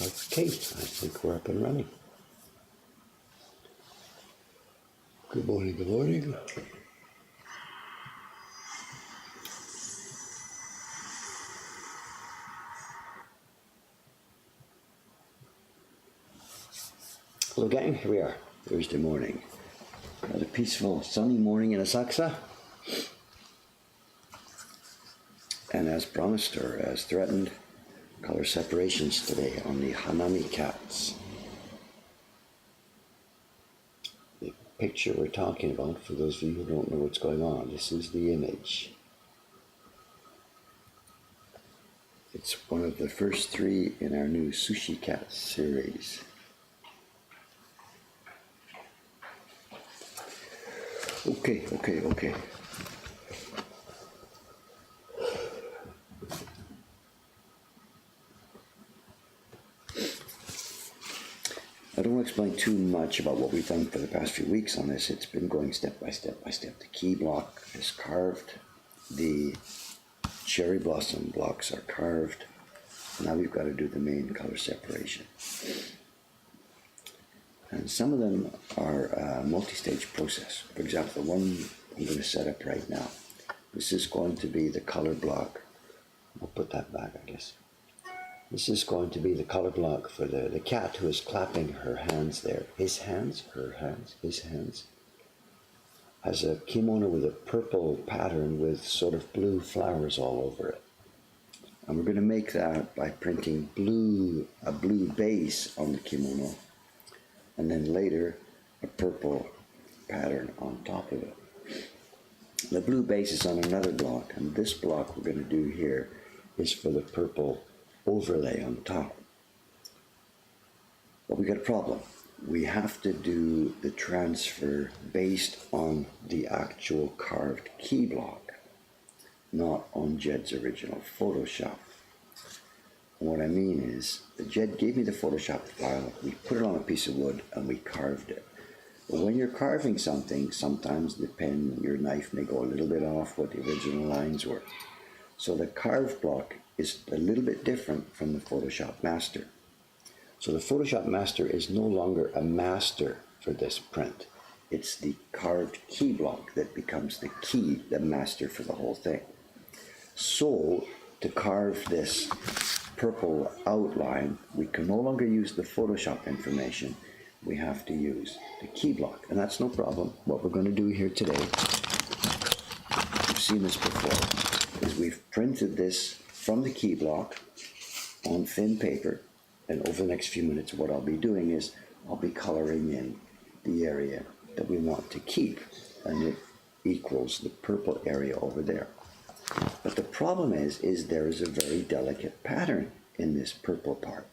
Okay, I think we're up and running. Good morning, good morning. Hello gang, here we are, Thursday morning. Another peaceful sunny morning in Asakusa. And as promised, or as threatened, color separations today on the Hanami cats. The picture we're talking about, for those of you who don't know what's going on, this is the image. It's one of the first three in our new Sushi Cat series. Okay. I don't want to explain too much about what we've done for the past few weeks on this. It's been going step by step. The key block is carved. The cherry blossom blocks are carved. Now we've got to do the main color separation. And some of them are a multi-stage process. For example, the one I'm going to set up right now. This is going to be the color block. I'll put that back, I guess. This is going to be the color block for the cat who is clapping her hands there. His hands, her hands, his hands. Has a kimono with a purple pattern with sort of blue flowers all over it. And we're going to make that by printing a blue base on the kimono. And then later, a purple pattern on top of it. The blue base is on another block, and this block we're going to do here is for the purple overlay on top. But we got a problem. We have to do the transfer based on the actual carved key block, not on Jed's original Photoshop. And what I mean is, Jed gave me the Photoshop file, we put it on a piece of wood and we carved it. But when you're carving something, sometimes the pen, your knife may go a little bit off what the original lines were. So the carved block is a little bit different from the Photoshop master. So the Photoshop master is no longer a master for this print. It's the carved key block that becomes the key, the master for the whole thing. So to carve this purple outline, we can no longer use the Photoshop information. We have to use the key block, and that's no problem. What we're going to do here today, you've seen this before, is we've printed this from the key block on thin paper, and over the next few minutes what I'll be doing is I'll be coloring in the area that we want to keep, and it equals the purple area over there. But the problem is there is a very delicate pattern in this purple part,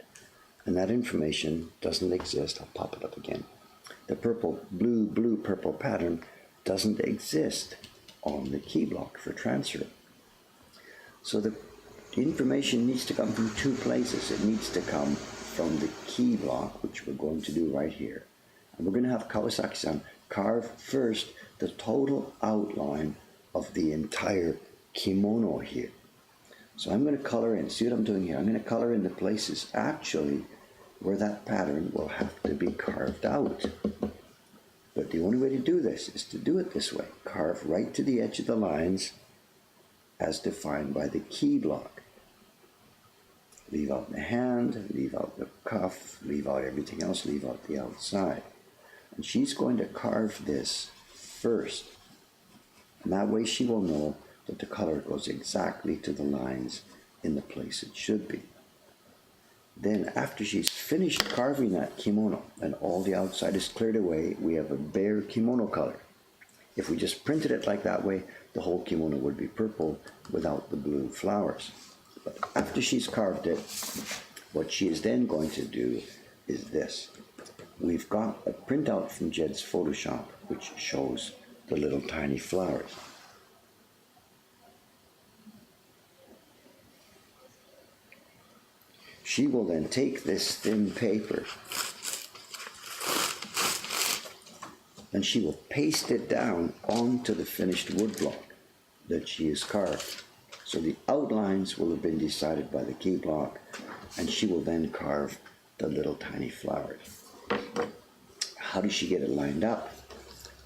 and that information doesn't exist. I'll pop it up again. The purple, blue, purple pattern doesn't exist on the key block for transfer. So the information needs to come from two places. It needs to come from the key block, which we're going to do right here. And we're going to have Kawasaki-san carve first the total outline of the entire kimono here. So I'm going to color in, see what I'm doing here? I'm going to color in the places actually where that pattern will have to be carved out. But the only way to do this is to do it this way. Carve right to the edge of the lines as defined by the key block. Leave out the hand, leave out the cuff, leave out everything else, leave out the outside. And she's going to carve this first. And that way she will know that the color goes exactly to the lines in the place it should be. Then after she's finished carving that kimono and all the outside is cleared away, we have a bare kimono color. If we just printed it like that way, the whole kimono would be purple without the blue flowers. But after she's carved it, what she is then going to do is this. We've got a printout from Jed's Photoshop which shows the little tiny flowers. She will then take this thin paper and she will paste it down onto the finished wood block that she has carved. So the outlines will have been decided by the key block, and she will then carve the little tiny flowers. How does she get it lined up?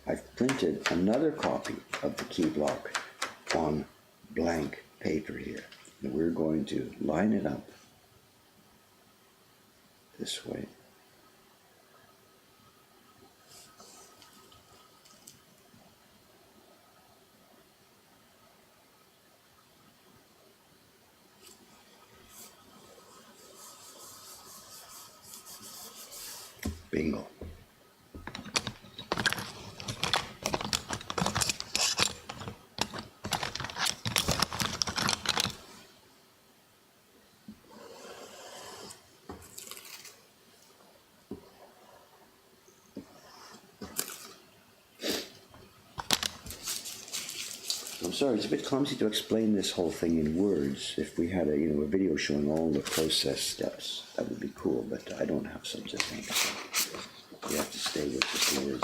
I've printed another copy of the key block on blank paper here. And we're going to line it up this way. Bingo. I'm sorry, it's a bit clumsy to explain this whole thing in words. If we had a video showing all the process steps, that would be cool, but I don't have such a thing. So you have to stay with just the words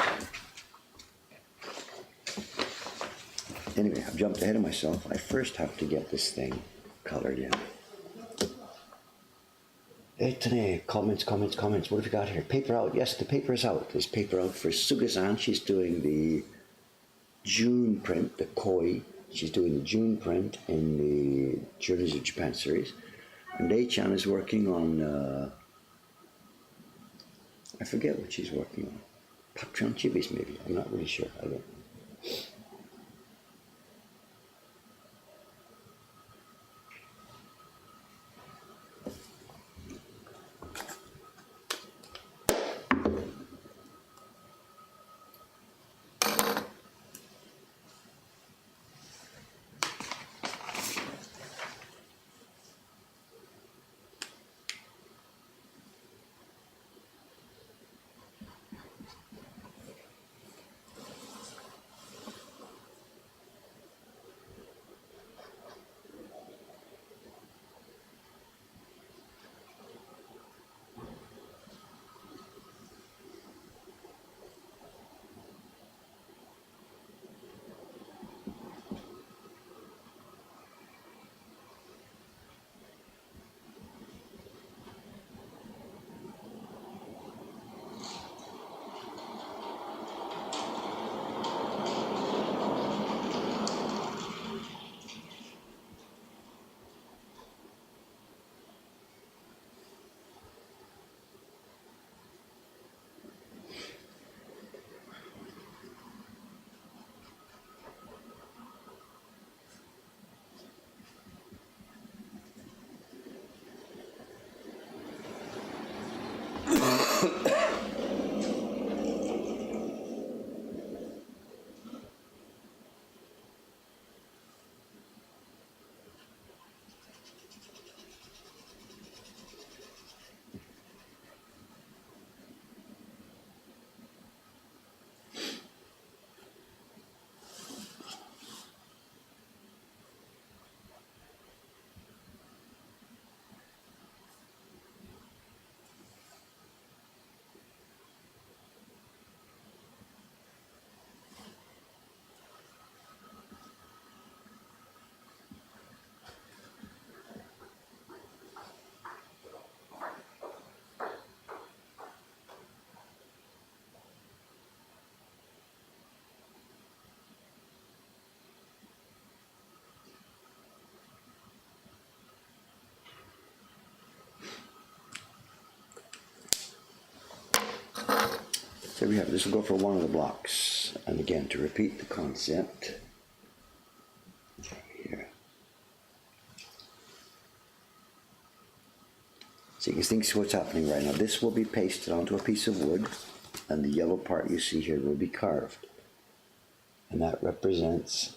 there. Anyway, I've jumped ahead of myself. I first have to get this thing colored in. Hey, today, comments. What have you got here? Paper out. Yes, the paper is out. There's paper out for Sugazan. She's doing the June print, the Koi. She's doing the June print in the Journeys of Japan series. And Dei-chan is working on, I forget what she's working on. Patreon Chibis, maybe. I'm not really sure. I don't. So we have, this will go for one of the blocks. And again, to repeat the concept, here. So you can think what's happening right now. This will be pasted onto a piece of wood, and the yellow part you see here will be carved. And that represents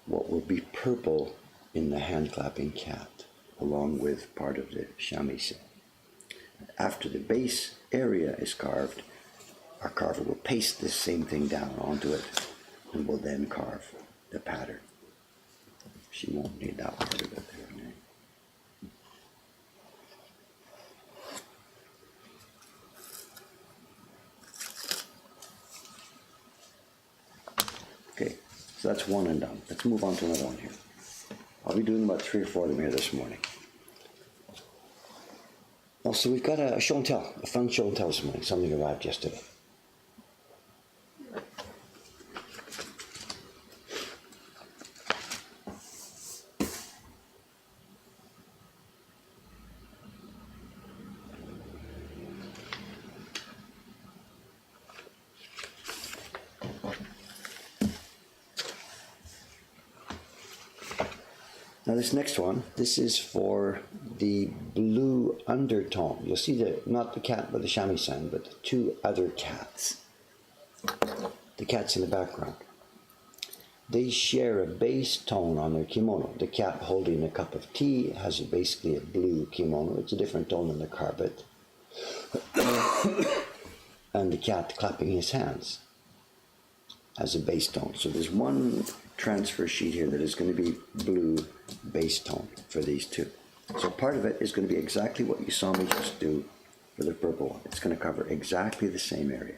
what will be purple in the hand clapping cat, along with part of the chemise. After the base area is carved, our carver will paste this same thing down onto it and will then carve the pattern. She won't need that part of it there. Okay, so that's one and done. Let's move on to another one here. I'll be doing about 3 or 4 of them here this morning. Also, we've got a show and tell, a fun show and tell this morning. Something arrived yesterday. Now this next one, this is for the blue undertone. You'll see not the cat with the shamisen, but the two other cats. The cats in the background. They share a base tone on their kimono. The cat holding a cup of tea has basically a blue kimono. It's a different tone than the carpet. And the cat clapping his hands has a base tone. So there's one transfer sheet here that is going to be blue base tone for these two. So part of it is going to be exactly what you saw me just do for the purple one. It's going to cover exactly the same area.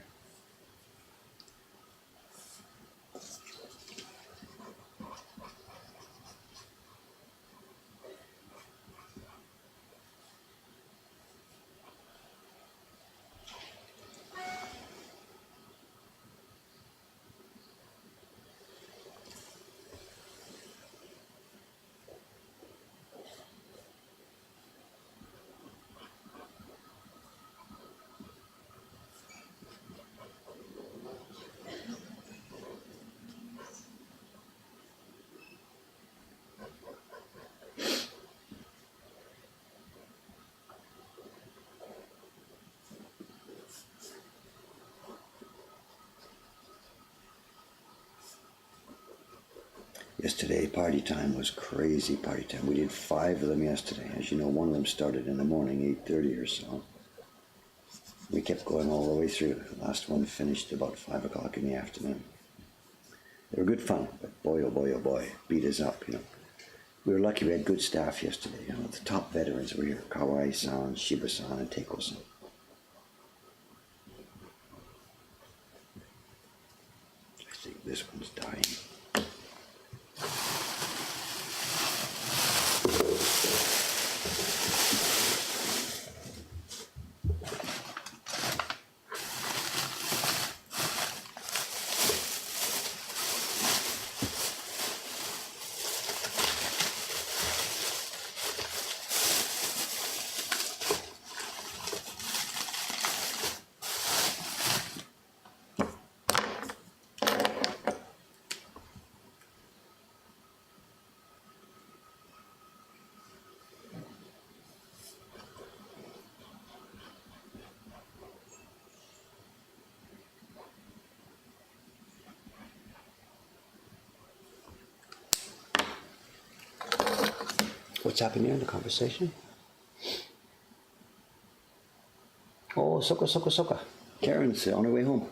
Yesterday, party time was crazy party time. We did 5 of them yesterday. As you know, one of them started in the morning, 8:30 or so. We kept going all the way through. The last one finished about 5 o'clock in the afternoon. They were good fun, but boy, oh boy, oh boy, beat us up, you know. We were lucky we had good staff yesterday. You know, the top veterans were here. Kawai-san, Shiba-san, and Teiko-san. I think this one's dying. What's happening in the conversation? Oh, Soka. Karen's on her way home.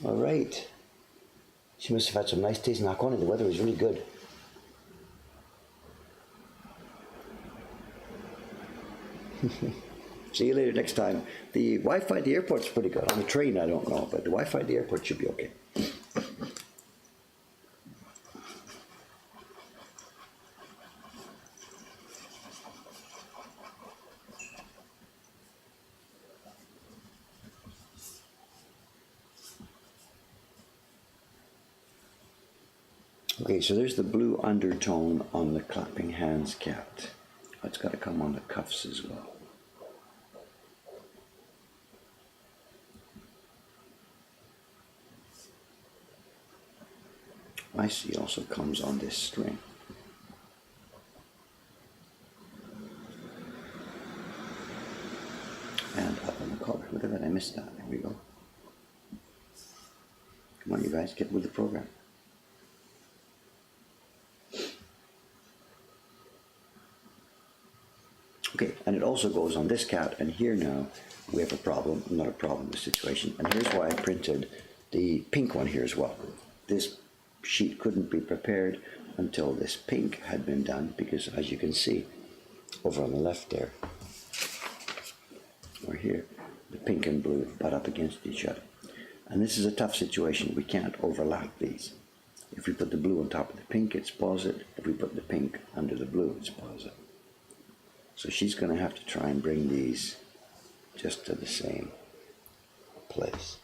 All right. She must have had some nice days in Hakone. The weather was really good. See you later next time. The Wi-Fi at the airport's pretty good. On the train, I don't know, but the Wi-Fi at the airport should be okay. Okay, so there's the blue undertone on the clapping hands cat. It's got to come on the cuffs as well. I see also comes on this string. And up on the collar. Look at that, I missed that. There we go. Come on, you guys, get with the program. Okay, and it also goes on this cat, and here now we have a problem, not a problem, the situation. And here's why I printed the pink one here as well. This sheet couldn't be prepared until this pink had been done, because as you can see over on the left there, or here, the pink and blue butt up against each other. And this is a tough situation. We can't overlap these. If we put the blue on top of the pink, it spoils it. If we put the pink under the blue, it spoils it. So she's going to have to try and bring these just to the same place.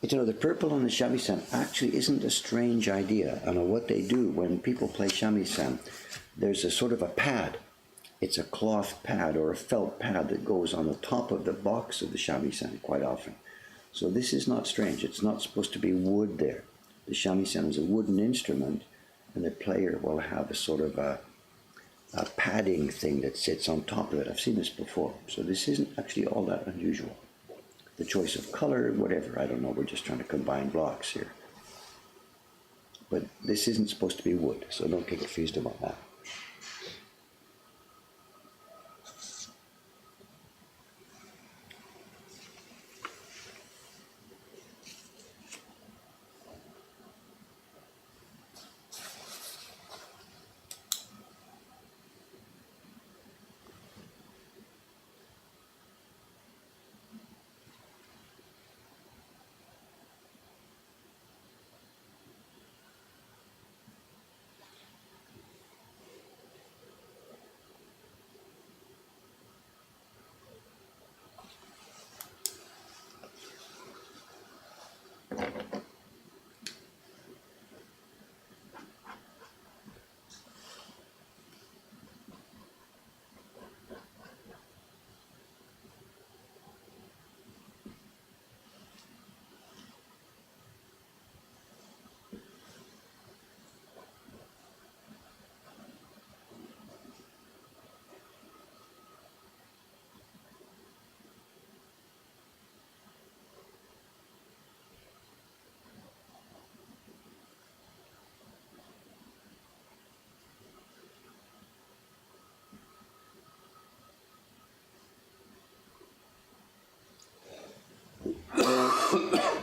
But you know, the purple on the shamisen actually isn't a strange idea. I know what they do when people play shamisen, there's a sort of a pad. It's a cloth pad or a felt pad that goes on the top of the box of the shamisen quite often. So this is not strange. It's not supposed to be wood there. The shamisen is a wooden instrument, and the player will have a sort of a padding thing that sits on top of it. I've seen this before. So this isn't actually all that unusual. The choice of color, whatever, I don't know. We're just trying to combine blocks here. But this isn't supposed to be wood, so don't get confused about that.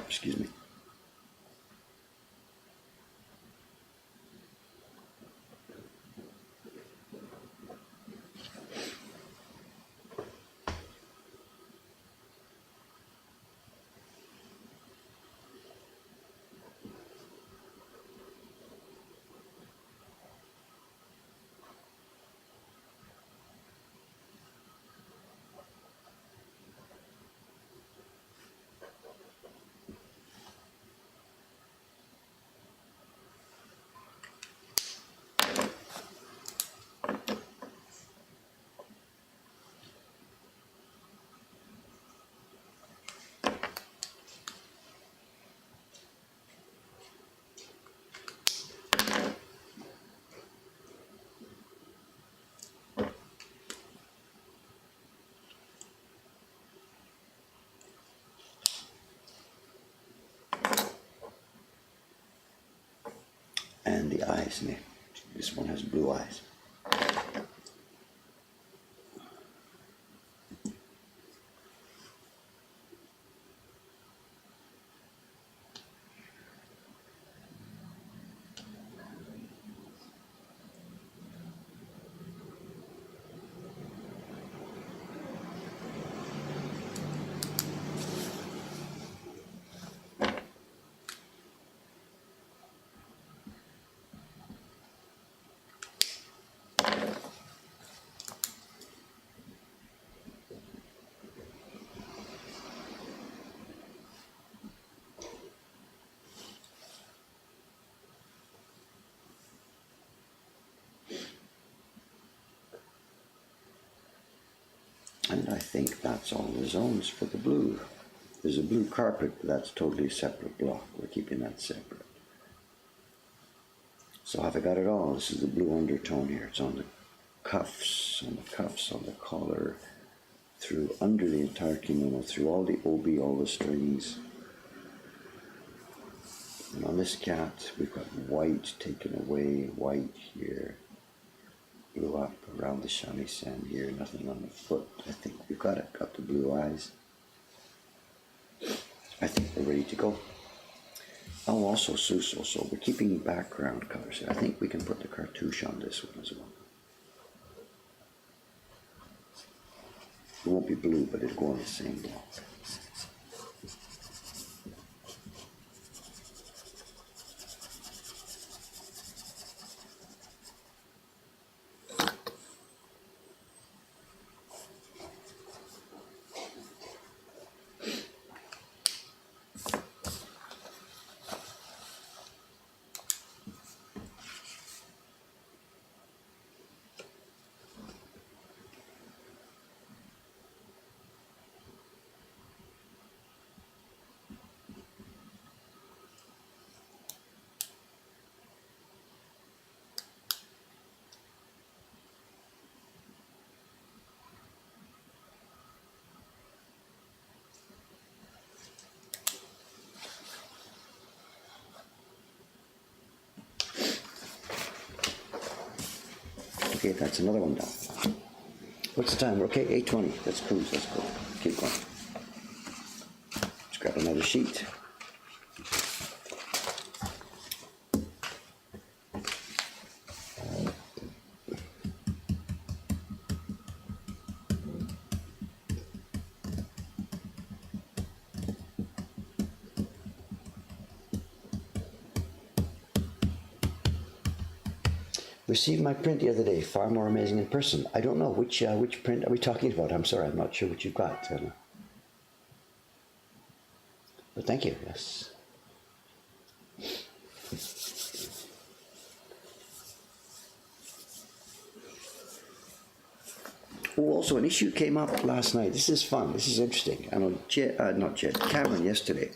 Excuse me. And the eyes, this one has blue eyes. And I think that's all the zones for the blue. There's a blue carpet, but that's totally a separate block. We're keeping that separate. So have I got it all? This is the blue undertone here. It's on the cuffs, on the collar, through under the entire kimono, through all the obi, all the strings. And on this cat, we've got white taken away, white here, blue up around the shamisen here, nothing on the foot. I think we've got it, got the blue eyes. I think we're ready to go. Oh, also Suso, so we're keeping background colors here. I think we can put the cartouche on this one as well. It won't be blue, but it'll go on the same block. Okay, that's another one down. What's the time? We're okay, 8:20. Let's cruise. Let's go. Keep going. Let's grab another sheet. Received my print the other day. Far more amazing in person. I don't know which print are we talking about. I'm sorry, I'm not sure what you've got. But thank you. Yes. Oh, also an issue came up last night. This is fun. This is interesting. I know Cameron yesterday.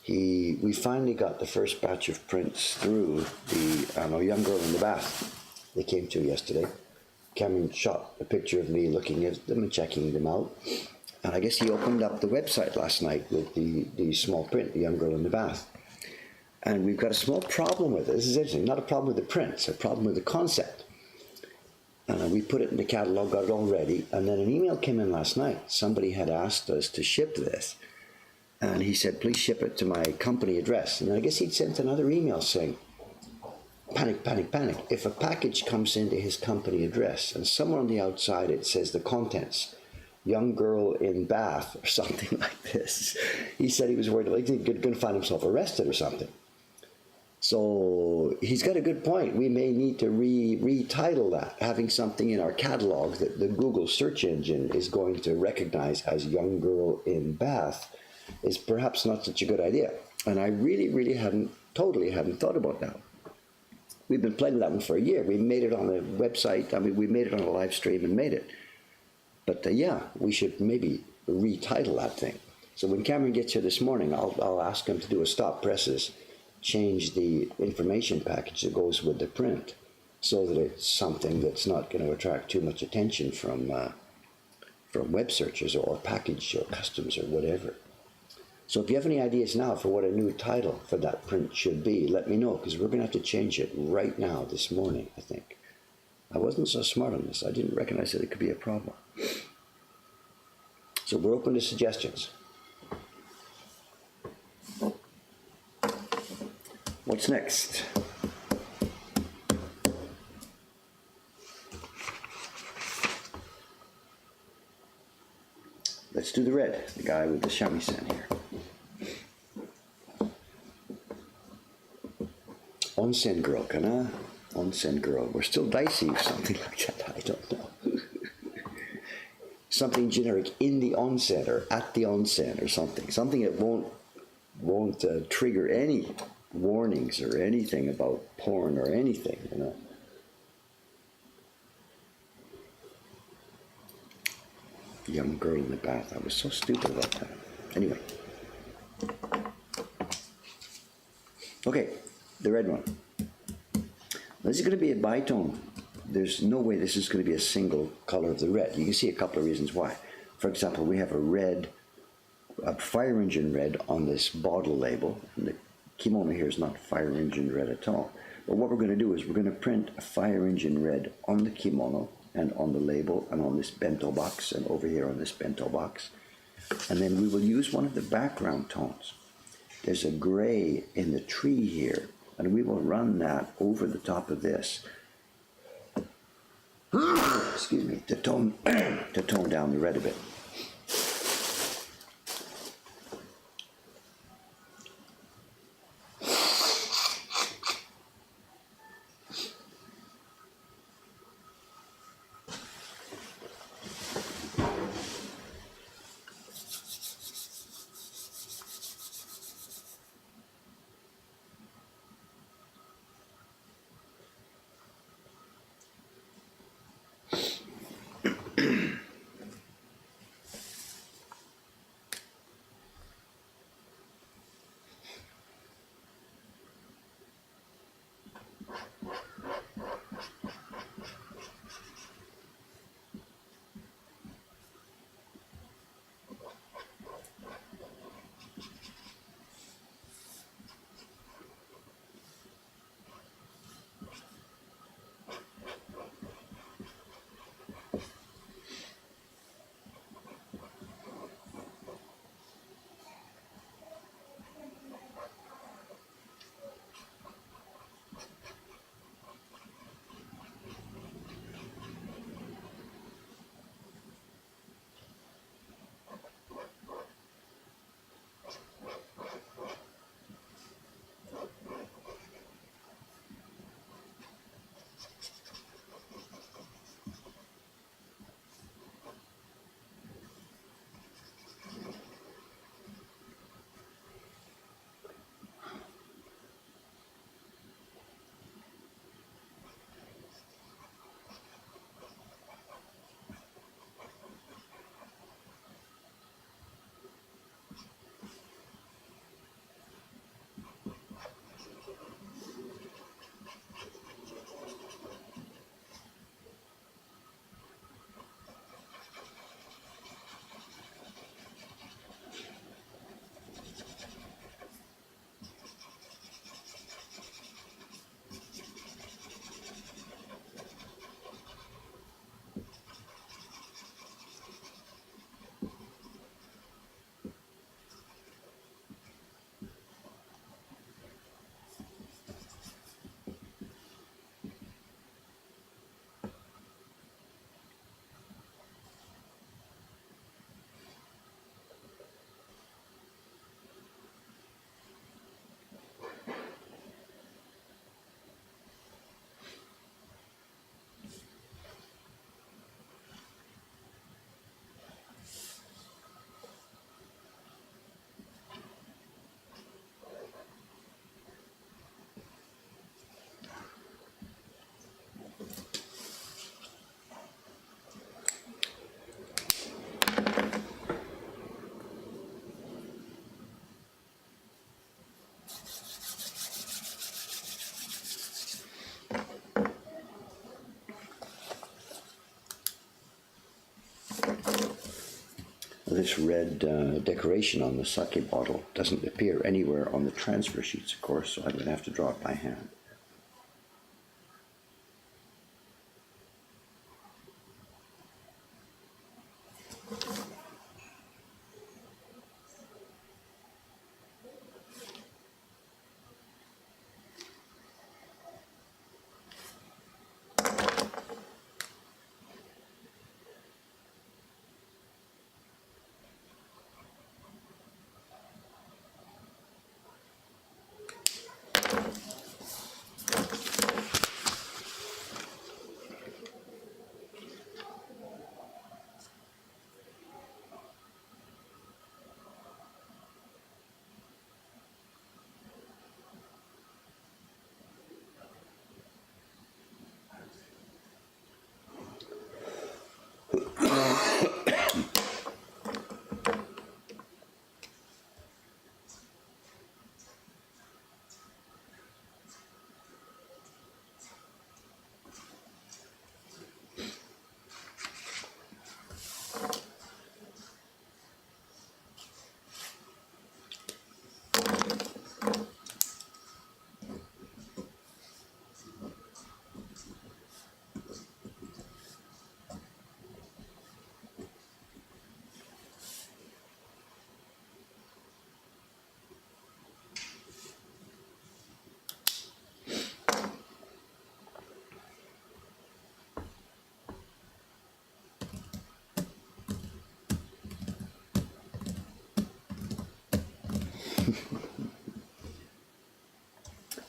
We finally got the first batch of prints through the young girl in the bath. They came to yesterday. Cameron shot a picture of me looking at them and checking them out. And I guess he opened up the website last night with the small print, the young girl in the bath. And we've got a small problem with it. This is interesting. Not a problem with the prints, a problem with the concept. And we put it in the catalog, got it all ready. And then an email came in last night. Somebody had asked us to ship this. And he said, please ship it to my company address. And I guess he'd sent another email saying, panic, panic, panic. If a package comes into his company address and somewhere on the outside it says the contents, young girl in bath or something like this, he said he was worried like he's going to find himself arrested or something. So he's got a good point. We may need to retitle that, having something in our catalog that the Google search engine is going to recognize as young girl in bath is perhaps not such a good idea. And I really totally hadn't thought about that. We've been playing with that one for a year. We made it on a website. I mean, we made it on a live stream and made it. But yeah, we should maybe retitle that thing. So when Cameron gets here this morning, I'll ask him to do a stop presses, change the information package that goes with the print so that it's something that's not going to attract too much attention from web searchers or package or customs or whatever. So if you have any ideas now for what a new title for that print should be, let me know, because we're going to have to change it right now this morning, I think. I wasn't so smart on this. I didn't recognize that it could be a problem. So we're open to suggestions. What's next? Let's do the red, the guy with the shamisen here. Onsen girl, kana? Onsen girl. We're still dicey or something like that. I don't know. Something generic in the onsen or at the onsen or something. Something that won't trigger any warnings or anything about porn or anything, you know. Young girl in the bath. I was so stupid about that. Anyway. Okay, the red one. This is going to be a bitone. There's no way this is going to be a single color of the red. You can see a couple of reasons why. For example, we have a fire engine red on this bottle label. And the kimono here is not fire engine red at all. But what we're going to do is we're going to print a fire engine red on the kimono and on the label and on this bento box and over here on this bento box. And then we will use one of the background tones. There's a gray in the tree here, and we will run that over the top of this. Excuse me, to tone down the red a bit. This red decoration on the sake bottle doesn't appear anywhere on the transfer sheets, of course, so I'm going to have to draw it by hand.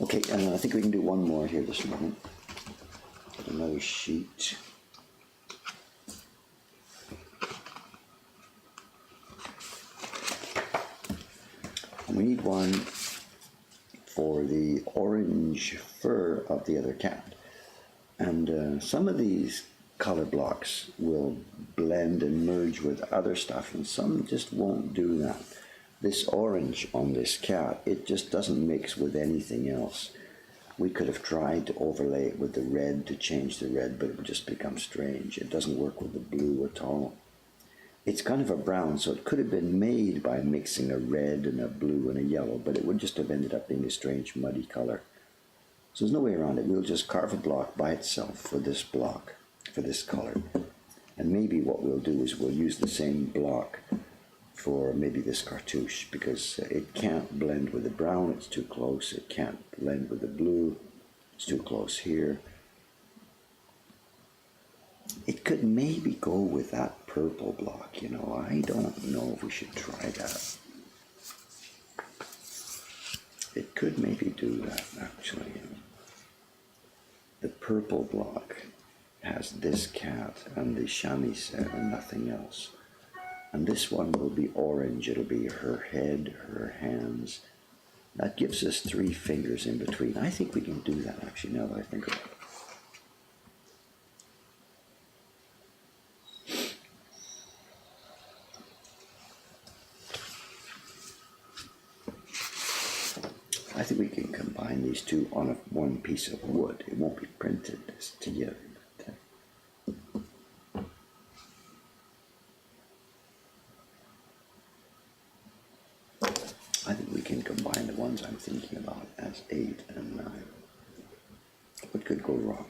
Okay, I think we can do one more here this morning. Another sheet. And we need one for the orange fur of the other cat. And some of these color blocks will blend and merge with other stuff, and some just won't do that. This orange on this cat, it just doesn't mix with anything else. We could have tried to overlay it with the red to change the red, but it would just become strange. It doesn't work with the blue at all. It's kind of a brown, so it could have been made by mixing a red and a blue and a yellow, but it would just have ended up being a strange muddy color. So there's no way around it. We'll just carve a block by itself for this block, for this color. And maybe what we'll do is we'll use the same block for maybe this cartouche, because it can't blend with the brown, it's too close. It can't blend with the blue, it's too close here. It could maybe go with that purple block, you know. I don't know if we should try that. It could maybe do that, actually. The purple block has this cat and the chamois set and nothing else. And this one will be orange. It'll be her head, her hands. That gives us 3 fingers in between. I think we can do that, actually, now that I think about it. I think we can combine these two on one piece of wood. It won't be printed together. I think we can combine the ones I'm thinking about as 8 and 9. What could go wrong?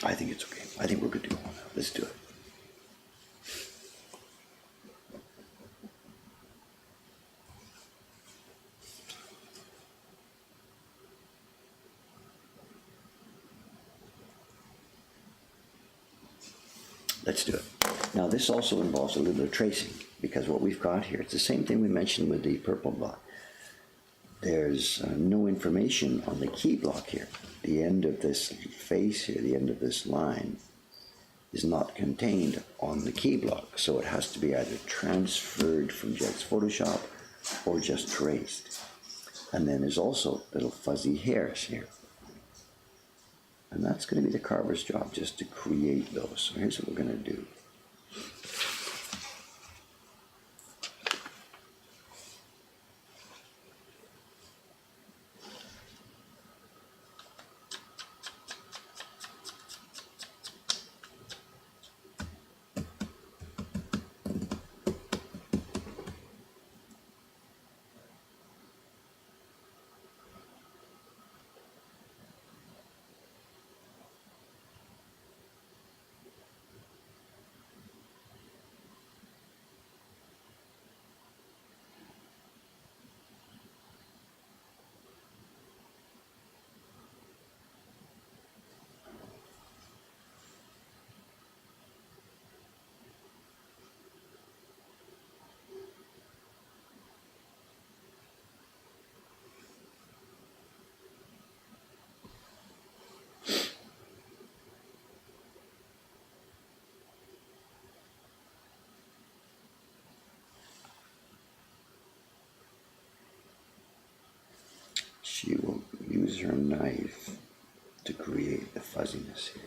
I think it's okay. I think we're good to go now. Let's do it. Let's do it. Now this also involves a little bit of tracing, because what we've got here, it's the same thing we mentioned with the purple block. There's no information on the key block here. The end of this face here, the end of this line, is not contained on the key block, so it has to be either transferred from Jed's Photoshop or just traced. And then there's also little fuzzy hairs here. And that's going to be the carver's job, just to create those. So here's what we're going to do. She will use her knife to create the fuzziness here.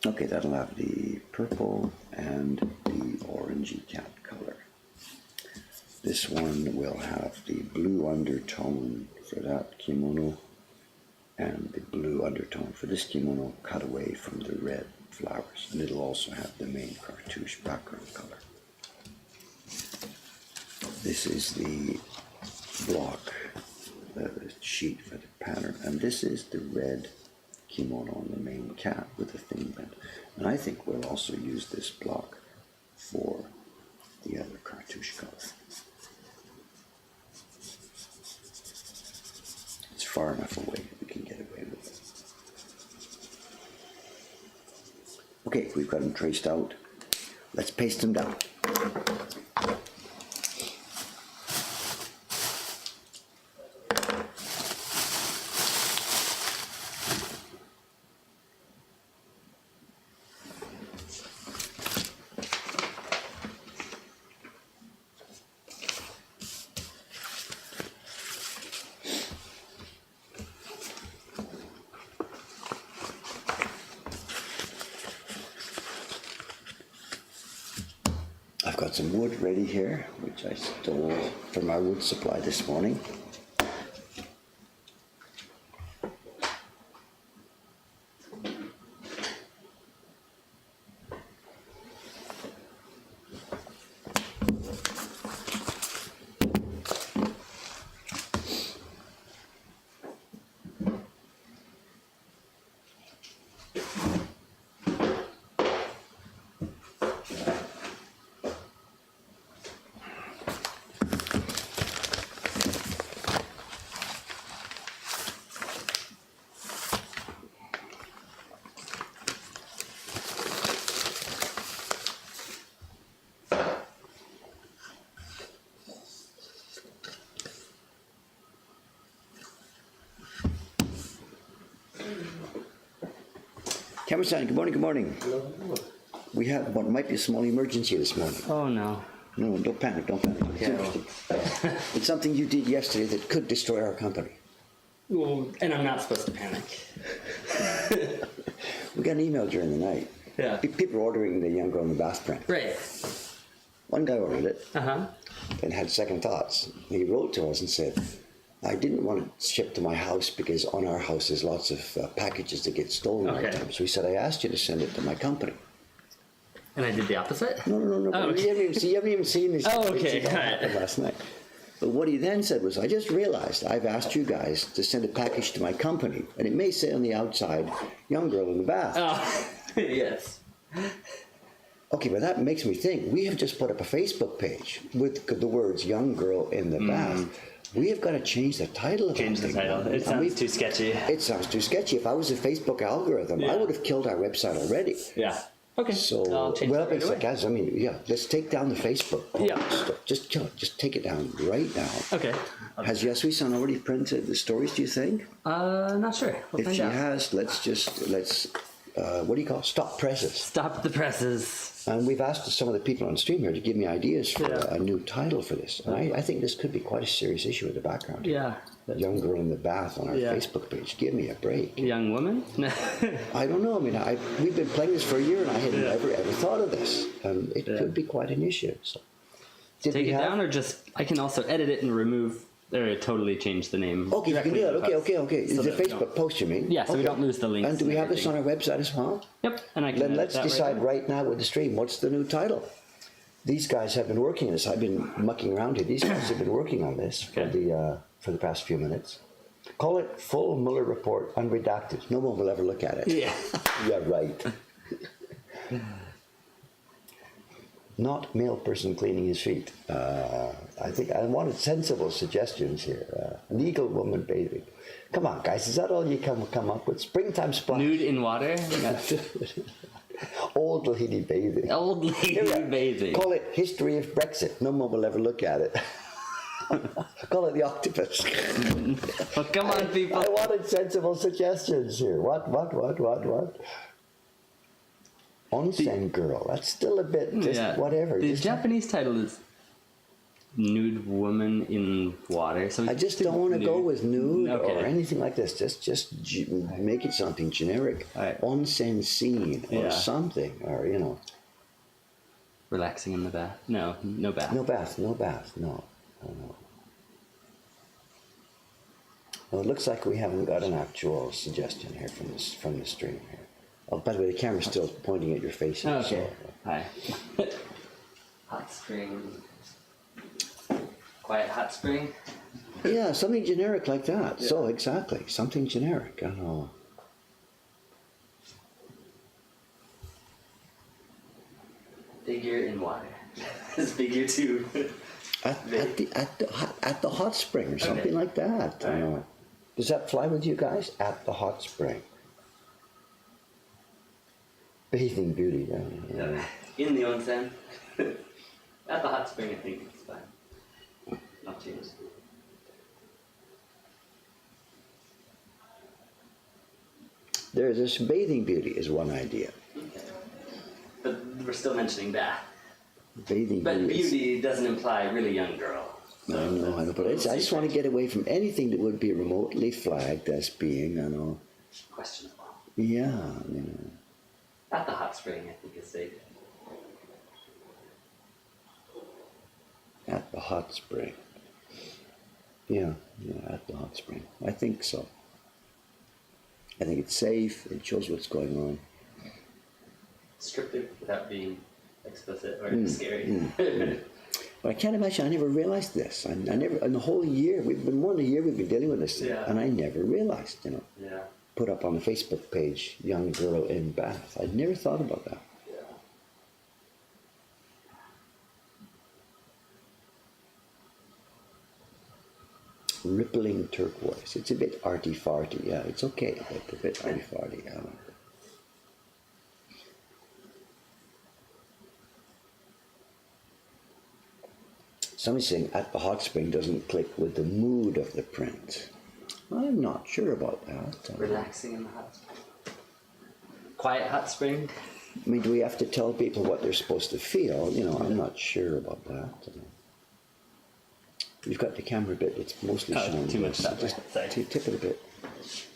Okay, that'll have the purple and the orangey cat color. This one will have the blue undertone for that kimono and the blue undertone for this kimono cut away from the red flowers. And it'll also have the main cartouche background color. This is the block, the sheet for the pattern, and this is the red kimono on the main cat with the thin bend. And I think we'll also use this block for the other cartouche color. It's far enough away that we can get away with it. Okay, we've got them traced out. Let's paste them down. I've got some wood ready here, which I stole from our wood supply this morning. Camera-san, good morning, good morning. Hello. We have what might be a small emergency this morning. Oh no. No, don't panic, don't panic. It's interesting. It's something you did yesterday that could destroy our company. Well, and I'm not supposed to panic. We got an email during the night. Yeah. People were ordering the Young Girl in the Bath print. Right. One guy ordered it Uh-huh. and had second thoughts. He wrote to us and said, I didn't want it shipped to my house because on our house there's lots of packages that get stolen all the Okay. time. So he said, I asked you to send it to my company. And I did the opposite? No. Oh, okay. You haven't even seen this. Oh, okay. That happened last night. But what he then said was, I just realized I've asked you guys to send a package to my company, and it may say on the outside, Young Girl in the Bath. Oh, yes. Okay, but that makes me think, we have just put up a Facebook page with the words Young Girl in the Bath. We have got to change the title of Change that the thing. title. It sounds too sketchy. It sounds too sketchy. If I was a Facebook algorithm, I Yeah. would have killed our website already. Yeah. Okay. So, I'll change that right it's away. like, guys, I mean, yeah, let's take down the Facebook post. Yeah. Just kill it. Just take it down right now. Okay. Has Yasui-san already printed the stories, do you think? Not sure. We'll If find she out. has, let's what do you call it? Stop presses. Stop the presses. And we've asked some of the people on stream here to give me ideas for Yeah. a new title for this. And I think this could be quite a serious issue in the background. Yeah. Young Girl in the Bath on our Yeah. Facebook page. Give me a break. Young woman? I don't know. I mean, we've been playing this for a year, and I had Yeah. never ever thought of this. And it Yeah. could be quite an issue. So, did Take we it have- down or just, I can also edit it and remove, or totally change the name. Okay, you can do that. directly in the Okay. post, so the that we Facebook don't- post, you mean? Yeah, so we Okay. don't lose the links And do we and have this on everything. our website as well? Yep, and I can Then edit let's that decide right right now with the stream, what's the new title? These guys have been working on this. I've been mucking around here. These guys have been working on this for the past few minutes. Call it Full Mueller Report Unredacted. No one will ever look at it. Yeah. Yeah, right. Not male person cleaning his feet. I think I wanted sensible suggestions here. Legal woman bathing. Come on, guys. Is that all you come up with? Springtime splash. Nude in water? Old lady bathing. Old Here we lady are. bathing. Call it History of Brexit. No one will ever look at it. Call it the octopus. Oh, come on, people. I wanted sensible suggestions here. What? Onsen girl. That's still a bit just whatever. The Just- Japanese title is Nude Woman in Water. So I just don't want to go with nude Okay. or anything like this. Make it something generic. Right. Onsen scene or Yeah. something, or Relaxing in the bath. No bath. no bath. No. Well, it looks like we haven't got an actual suggestion here from the stream here. Oh, by the way, the camera's still pointing at your face. Here, Okay. so- Hi. Hot spring. Quiet hot spring. Yeah, something generic like that. Yeah. So exactly, something generic. I don't know. Figure in water. Figure 2. At the hot spring or something Okay. like that. All right. Does that fly with you guys? At the hot spring. Bathing beauty. Yeah. In the onsen. At the hot spring, I think it's fine. Not change. There's this bathing beauty is one idea. Okay. But we're still mentioning bath. Bathing But beauty. beauty doesn't imply really young girl. I know, but I just want to get away from anything that would be remotely flagged as being, Questionable. yeah, At the hot spring, I think is safe. at the hot spring. Yeah, at the hot spring. I think so. I think it's safe. It shows what's going on. Descriptive without being explicit or scary. But I can't imagine. I never realized this. I never, in the whole year, we've been more than a year we've been dealing with this thing, Yeah. and I never realized. Yeah. Put up on the Facebook page, "Young Girl in Bath." I'd never thought about that. Yeah. Rippling turquoise. It's a bit arty-farty. Yeah, it's okay, but a bit arty-farty. I don't know. Somebody's saying at the hot spring doesn't click with the mood of the print. I'm not sure about that. Relaxing in the hot spring. quiet hot spring. I mean, do we have to tell people what they're supposed to feel? You know, I'm not sure about that. You've got the camera bit, it's mostly showing. Too much that way. Just Sorry. tip it a bit.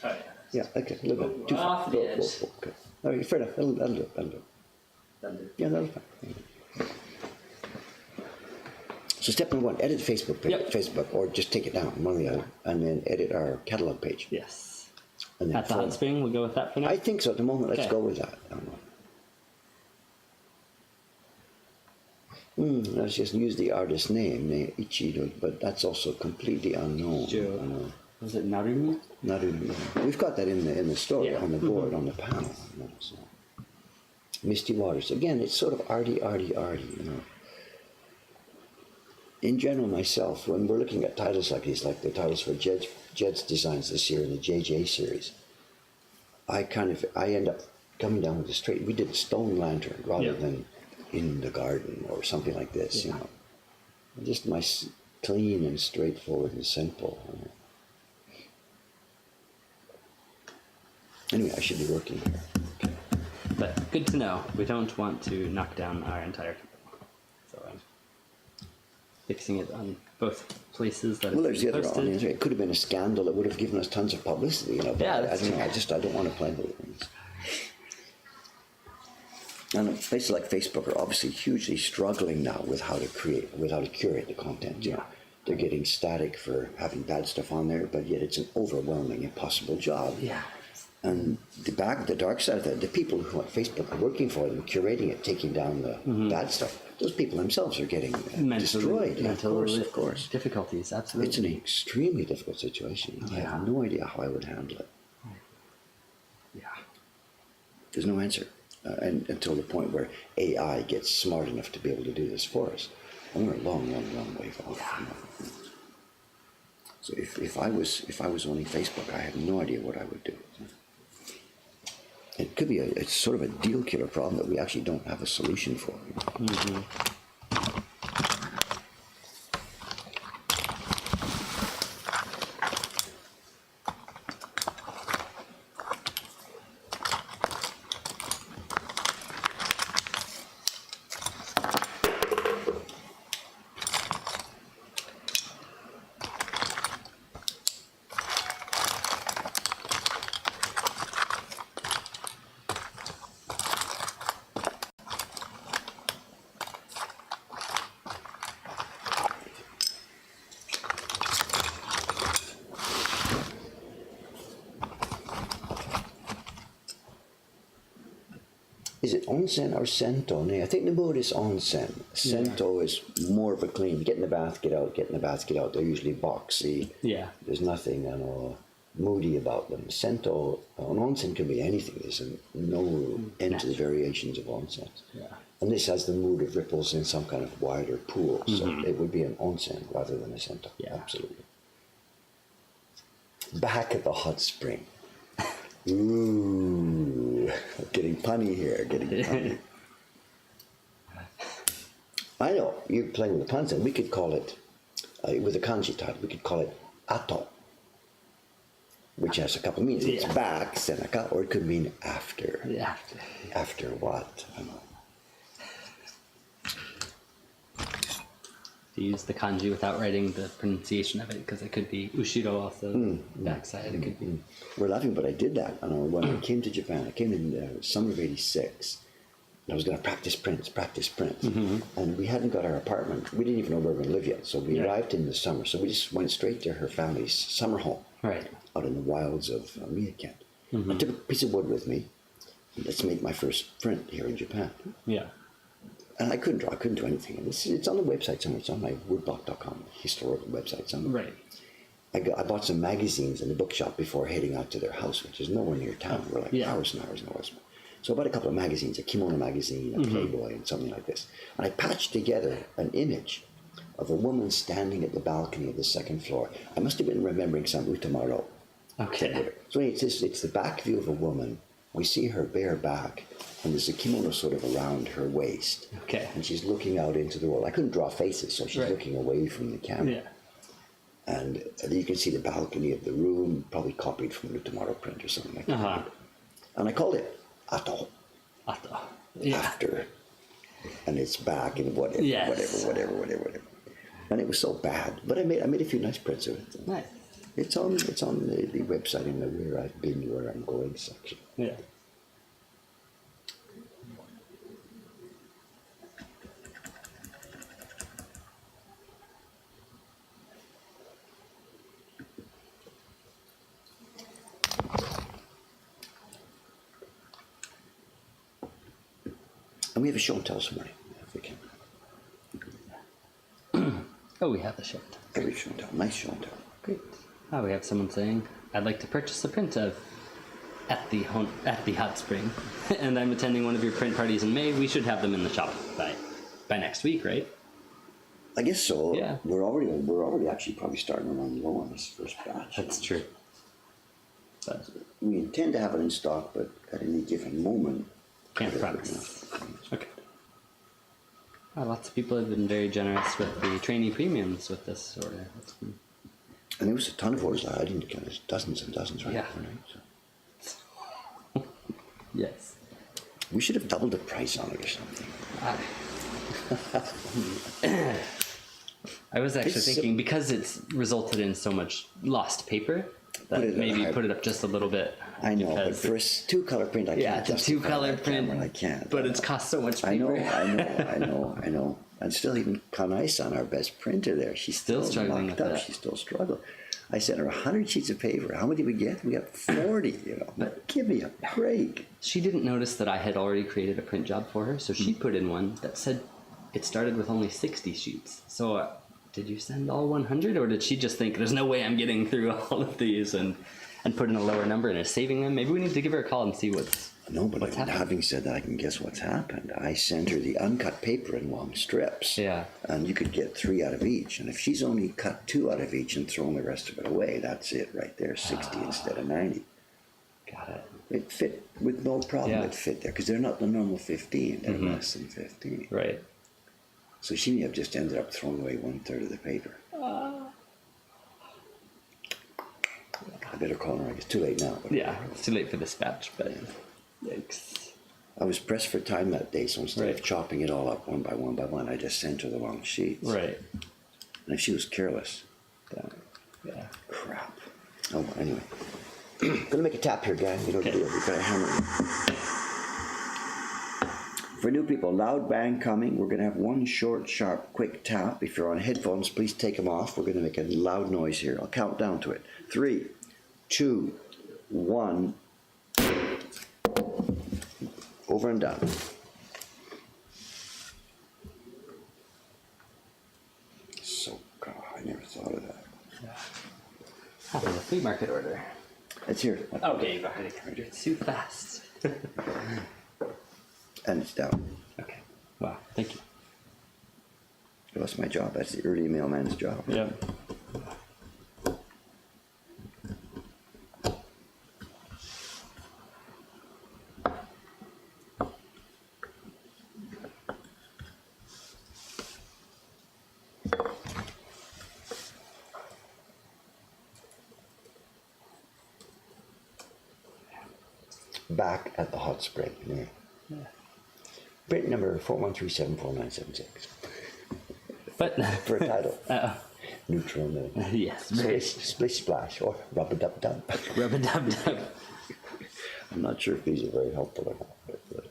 Oh, yeah. Yeah, okay, a little bit. Too Off far. the Whoa, edge. whoa, whoa, okay. All right, fair enough. That'll do it. That'll do it. That'll do. Yeah, that'll fine. So step number one, edit Facebook page, Yep. Facebook, or just take it down, one or the other, and then edit our catalog page. Yes. And then At the hot spring, we'll go with that for now. I think so. At the moment, let's Okay. go with that. I don't know. Let's just use the artist name, Ichido, but that's also completely unknown. Joe. I know. Was it Narumi? Not even. We've got that in the story, Yeah. on the board, on the panel. You know, so. Misty Waters. Again, it's sort of arty, you know. In general, myself, when we're looking at titles like these, like the titles for Jed's designs this year in the JJ series, I end up coming down with a straight. We did Stone Lantern rather than In the Garden or something like this, you know. Just clean and straightforward and simple. You know. Anyway, I should be working here. Okay. But good to know. We don't want to knock down our entire company. So I'm fixing it on both places that Well, it's there's the other posted. one. It could have been a scandal that would have given us tons of publicity, you know. But Yeah, I that's don't know. true. I don't want to play those things. And places like Facebook are obviously hugely struggling now with how to curate the content. You know, they're getting static for having bad stuff on there, but yet it's an overwhelming, impossible job. Yeah. And the dark side of that, the people who at Facebook are working for them, curating it, taking down the bad stuff, those people themselves are getting destroyed. Yeah, of course. Difficulties, absolutely. It's an extremely difficult situation. I have no idea how I would handle it. Yeah. There's no answer. And until the point where AI gets smart enough to be able to do this for us. And we're a long way off. You know. So if I was owning Facebook, I have no idea what I would do. It could be it's sort of a deal killer problem that we actually don't have a solution for. Is it onsen or sento? No, I think the mode is onsen. Sento is more of a clean. Get in the bath, get out, get in the bath, get out. They're usually boxy. Yeah. There's nothing, moody about them. Sento, an onsen can be anything. There's no end to the variations of onsens. Yeah. And this has the mood of ripples in some kind of wider pool. So it would be an onsen rather than a sento. Yeah. Absolutely. Back at the hot spring. Ooh, getting punny here, getting punny. I know, you're playing with the puns, and we could call it, with a kanji title, we could call it ato, which has a couple of meanings. It's back, senaka, or it could mean after. Yeah. After what? I don't know. To use the kanji without writing the pronunciation of it, because it could be ushiro also, backside. It could be. We're laughing, but I did that. When I came to Japan, I came in the summer of '86. I was going to practice prints. And we hadn't got our apartment. We didn't even know where we were going to live yet. So we arrived in the summer. So we just went straight to her family's summer home. Right. Out in the wilds of Miyakent. I took a piece of wood with me. Let's make my first print here in Japan. Yeah. And I couldn't draw. I couldn't do anything. And it's on the website somewhere. It's on my woodblock.com historical website somewhere. Right. I bought some magazines in the bookshop before heading out to their house, which is nowhere near town. We're like hours and hours and hours. So I bought a couple of magazines, a Kimono magazine, a Playboy, and something like this. And I patched together an image of a woman standing at the balcony of the second floor. I must have been remembering some Utamaro. Okay. So it's the back view of a woman. We see her bare back, and there's a kimono sort of around her waist. Okay. And she's looking out into the world. I couldn't draw faces, so she's looking away from the camera. Yeah. And you can see the balcony of the room, probably copied from the Tomorrow print or something like that. And I called it Atto, Atto. Yeah. after, and it's back and whatever, Yes. whatever. And it was so bad, but I made a few nice prints of it. Nice. It's on the website in the where I've been, where I'm going section. Yeah. And we have a show and tell this morning, if we can. Oh, we have the shirt. Every show and tell, nice show and tell. Great. Oh, we have someone saying, I'd like to purchase a print of at the Hot Spring, and I'm attending one of your print parties in May. We should have them in the shop by next week, right? I guess so. Yeah. We're already actually probably starting to run low on this first batch. That's true. But We intend to have it in stock, but at any given moment, can't promise. Okay. Well, lots of people have been very generous with the trainee premiums with this order. That's been, And there was a ton of orders. I didn't count it, dozens and dozens right Yeah. overnight. So. yes. We should have doubled the price on it or something. I was actually It's thinking, because it's resulted in so much lost paper, that Put it at maybe high- put it up just a little bit. I know, but because for a two-color print, I yeah, can't it's a justify two-color that print, camera, I can't. but it's cost so much I paper. know. And still, even Kanai-san, our best printer there, she's Still struggling knocked with up. that. She's still struggling. I sent her 100 sheets of paper. How many did we get? We got 40, But give me a break. She didn't notice that I had already created a print job for her, so she put in one that said it started with only 60 sheets. So did you send all 100, or did she just think there's no way I'm getting through all of these and put in a lower number and is saving them? Maybe we need to give her a call and see what's No, but happened. having said that, I can guess what's happened. I sent her the uncut paper in long strips. Yeah. And you could get 3 out of each. And if she's only cut 2 out of each and thrown the rest of it away, that's it right there, 60 instead of 90. Got it. It fit with no problem. Yeah. It fit there because they're not the normal 15. They're less than 15. Right. So she may have just ended up throwing away 1/3 of the paper. I better call her. I guess too late now. But Yeah, it's too late for this batch, but yikes. I was pressed for time that day, so instead of Right. chopping it all up one by one, I just sent her the long sheets. Right. And if she was careless, Yeah. crap. Oh, well, anyway. Gonna make a tap here, gang. You know what to do. We've got a hammer. For new people, loud bang coming. We're gonna have one short, sharp, quick tap. If you're on headphones, please take them off. We're gonna make a loud noise here. I'll count down to it. 3, 2, 1. Over and done. So, God, I never thought of that. Oh, the flea market order. It's here. Okay, you've already covered it too fast. And it's down. Okay. Wow, thank you. That's my job. That's the early mailman's job. Yep. Back at the hot spring. Yeah. Print number 41374976 But for a title. Neutral moon. yes, very Splish splash or rub a dub dub. rub a dub dub. I'm not sure if these are very helpful or not. But,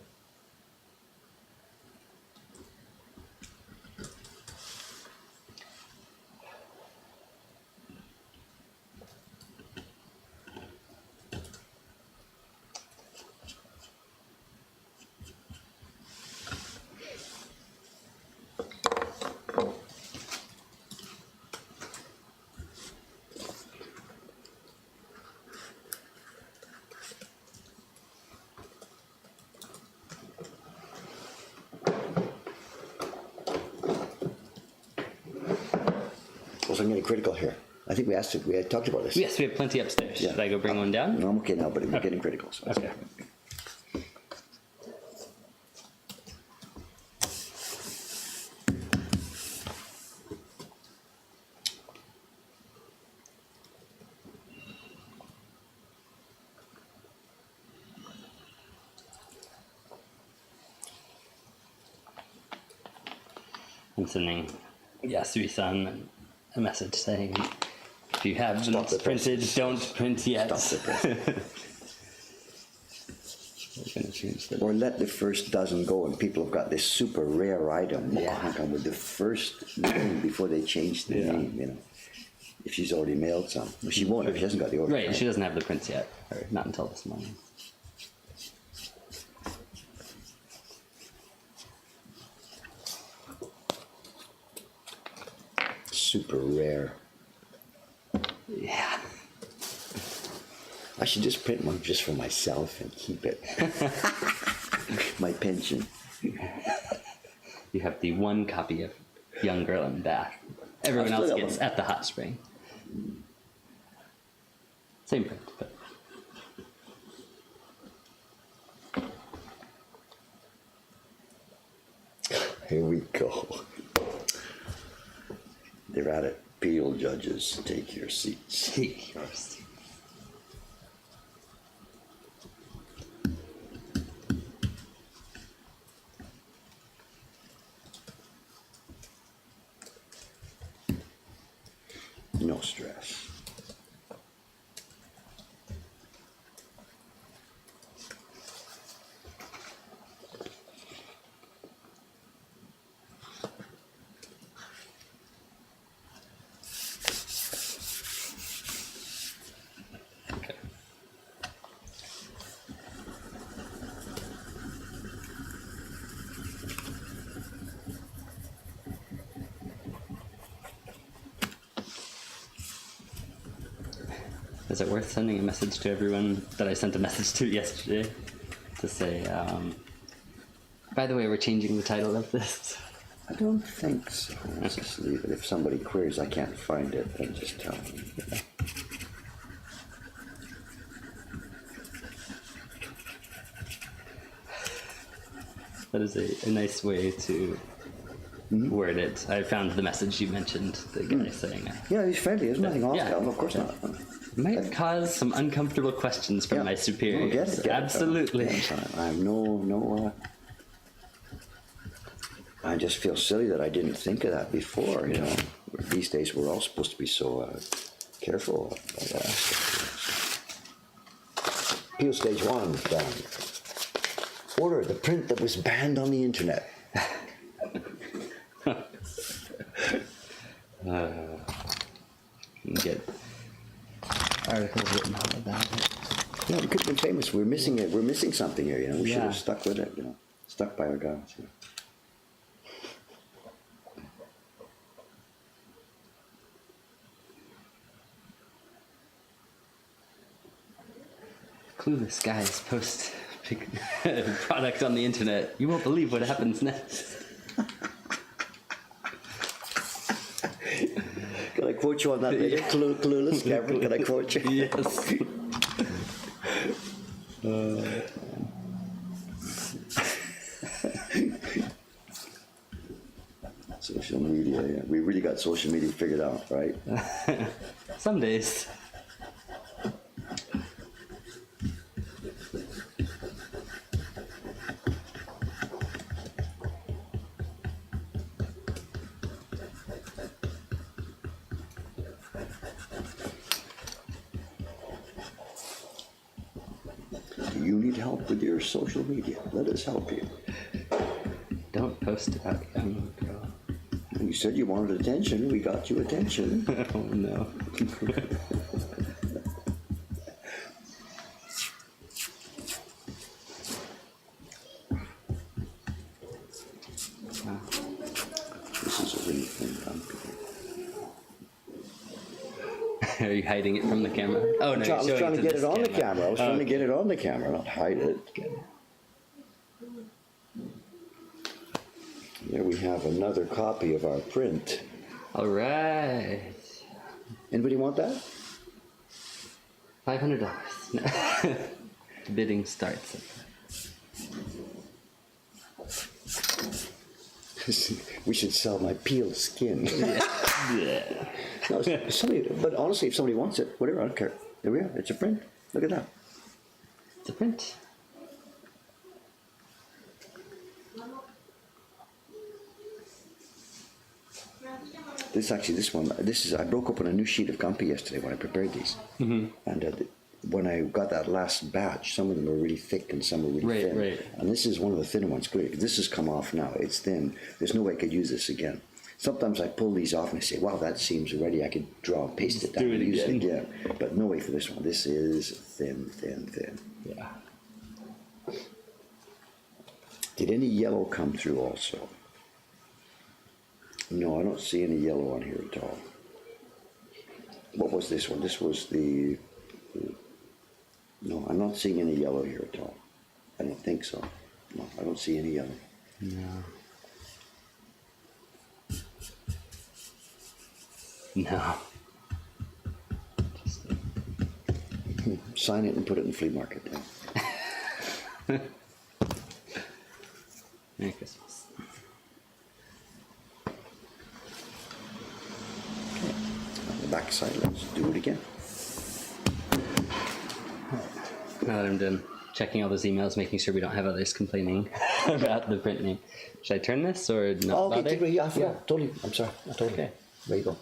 so I'm getting critical here. I think we had talked about this. Yes, we have plenty upstairs. Should I go bring one down? No, I'm okay now, but we're getting critical. So Okay. I'm sending Yasui-san a message saying, if you have Stop them the printed, presses. don't print yet. Stop the presses. We're gonna change the Or let the first dozen go, and people have got this super rare item. Yeah. With the first name before they change the Yeah. name, you know. If she's already mailed some. Well, she won't if she hasn't got the order. Right, she doesn't have the prints yet, or not until this morning. Super rare. Yeah. I should just print one just for myself and keep it. My pension. You have the one copy of Young Girl in Bath. Everyone I've still else got gets one. At the Hot Spring. Same print, but Here we go. They're at it. Appeal judges, take your seats. take yours. No stress. Okay. Is it worth sending a message to everyone that I sent a message to yesterday to say, by the way, we're changing the title of this? I don't think so. Let's just leave it. If somebody queries, I can't find it, then just tell them. That is a nice way to word it. I found the message you mentioned, the guy saying, Yeah, he's friendly. There's nothing off Yeah. to him. Of course not. might cause some uncomfortable questions from Yeah. my superiors. Get it. Absolutely. I have no. I just feel silly that I didn't think of that before. You know, these days we're all supposed to be so careful about that stuff. Appeal stage 1 done. Order the print that was banned on the internet. Get articles written all about it. Yeah, we could have been famous. We're missing it. We're missing something here. You know, we should Yeah. have stuck with it. You know, stuck by our guns. You know. Clueless guys post product on the internet. You won't believe what happens next. Can I quote you on that later? Clueless, Cameron. Can I quote you? Yes. Social media. Yeah, we really got social media figured out, right? Some days. Do you need help with your social media? Let us help you. Don't post about young girl. You said you wanted attention. We got you attention. Oh no. This is a really thing. Are you hiding it from the camera? Oh no, I you're was showing trying to get this it on the camera. I was trying to Okay. get it on the camera, not hide it. There we have another copy of our print. All right. Anybody want that? $500. The bidding starts. We should sell my peeled skin. Yeah. No, but honestly, if somebody wants it, whatever, I don't care. There we are. It's a print. Look at that. It's a print. I broke open a new sheet of Gumpy yesterday when I prepared these. And when I got that last batch, some of them were really thick and some were really thin. Right. And this is one of the thinner ones. Great. This has come off now. It's thin. There's no way I could use this again. Sometimes I pull these off and I say, wow, that seems ready. I could draw and paste it down and use it again. But no way for this one. This is thin. Yeah. Did any yellow come through also? No, I don't see any yellow on here at all. What was this one? This was the... No, I'm not seeing any yellow here at all. I don't think so. No, I don't see any yellow. No. Sign it and put it in the flea market then. Merry Christmas. On the back side, let's do it again. Now that I'm done checking all those emails, making sure we don't have others complaining about the print name. Should I turn this or not? Oh, okay, bother? yeah, totally. I'm sorry. Totally. Okay. There you go.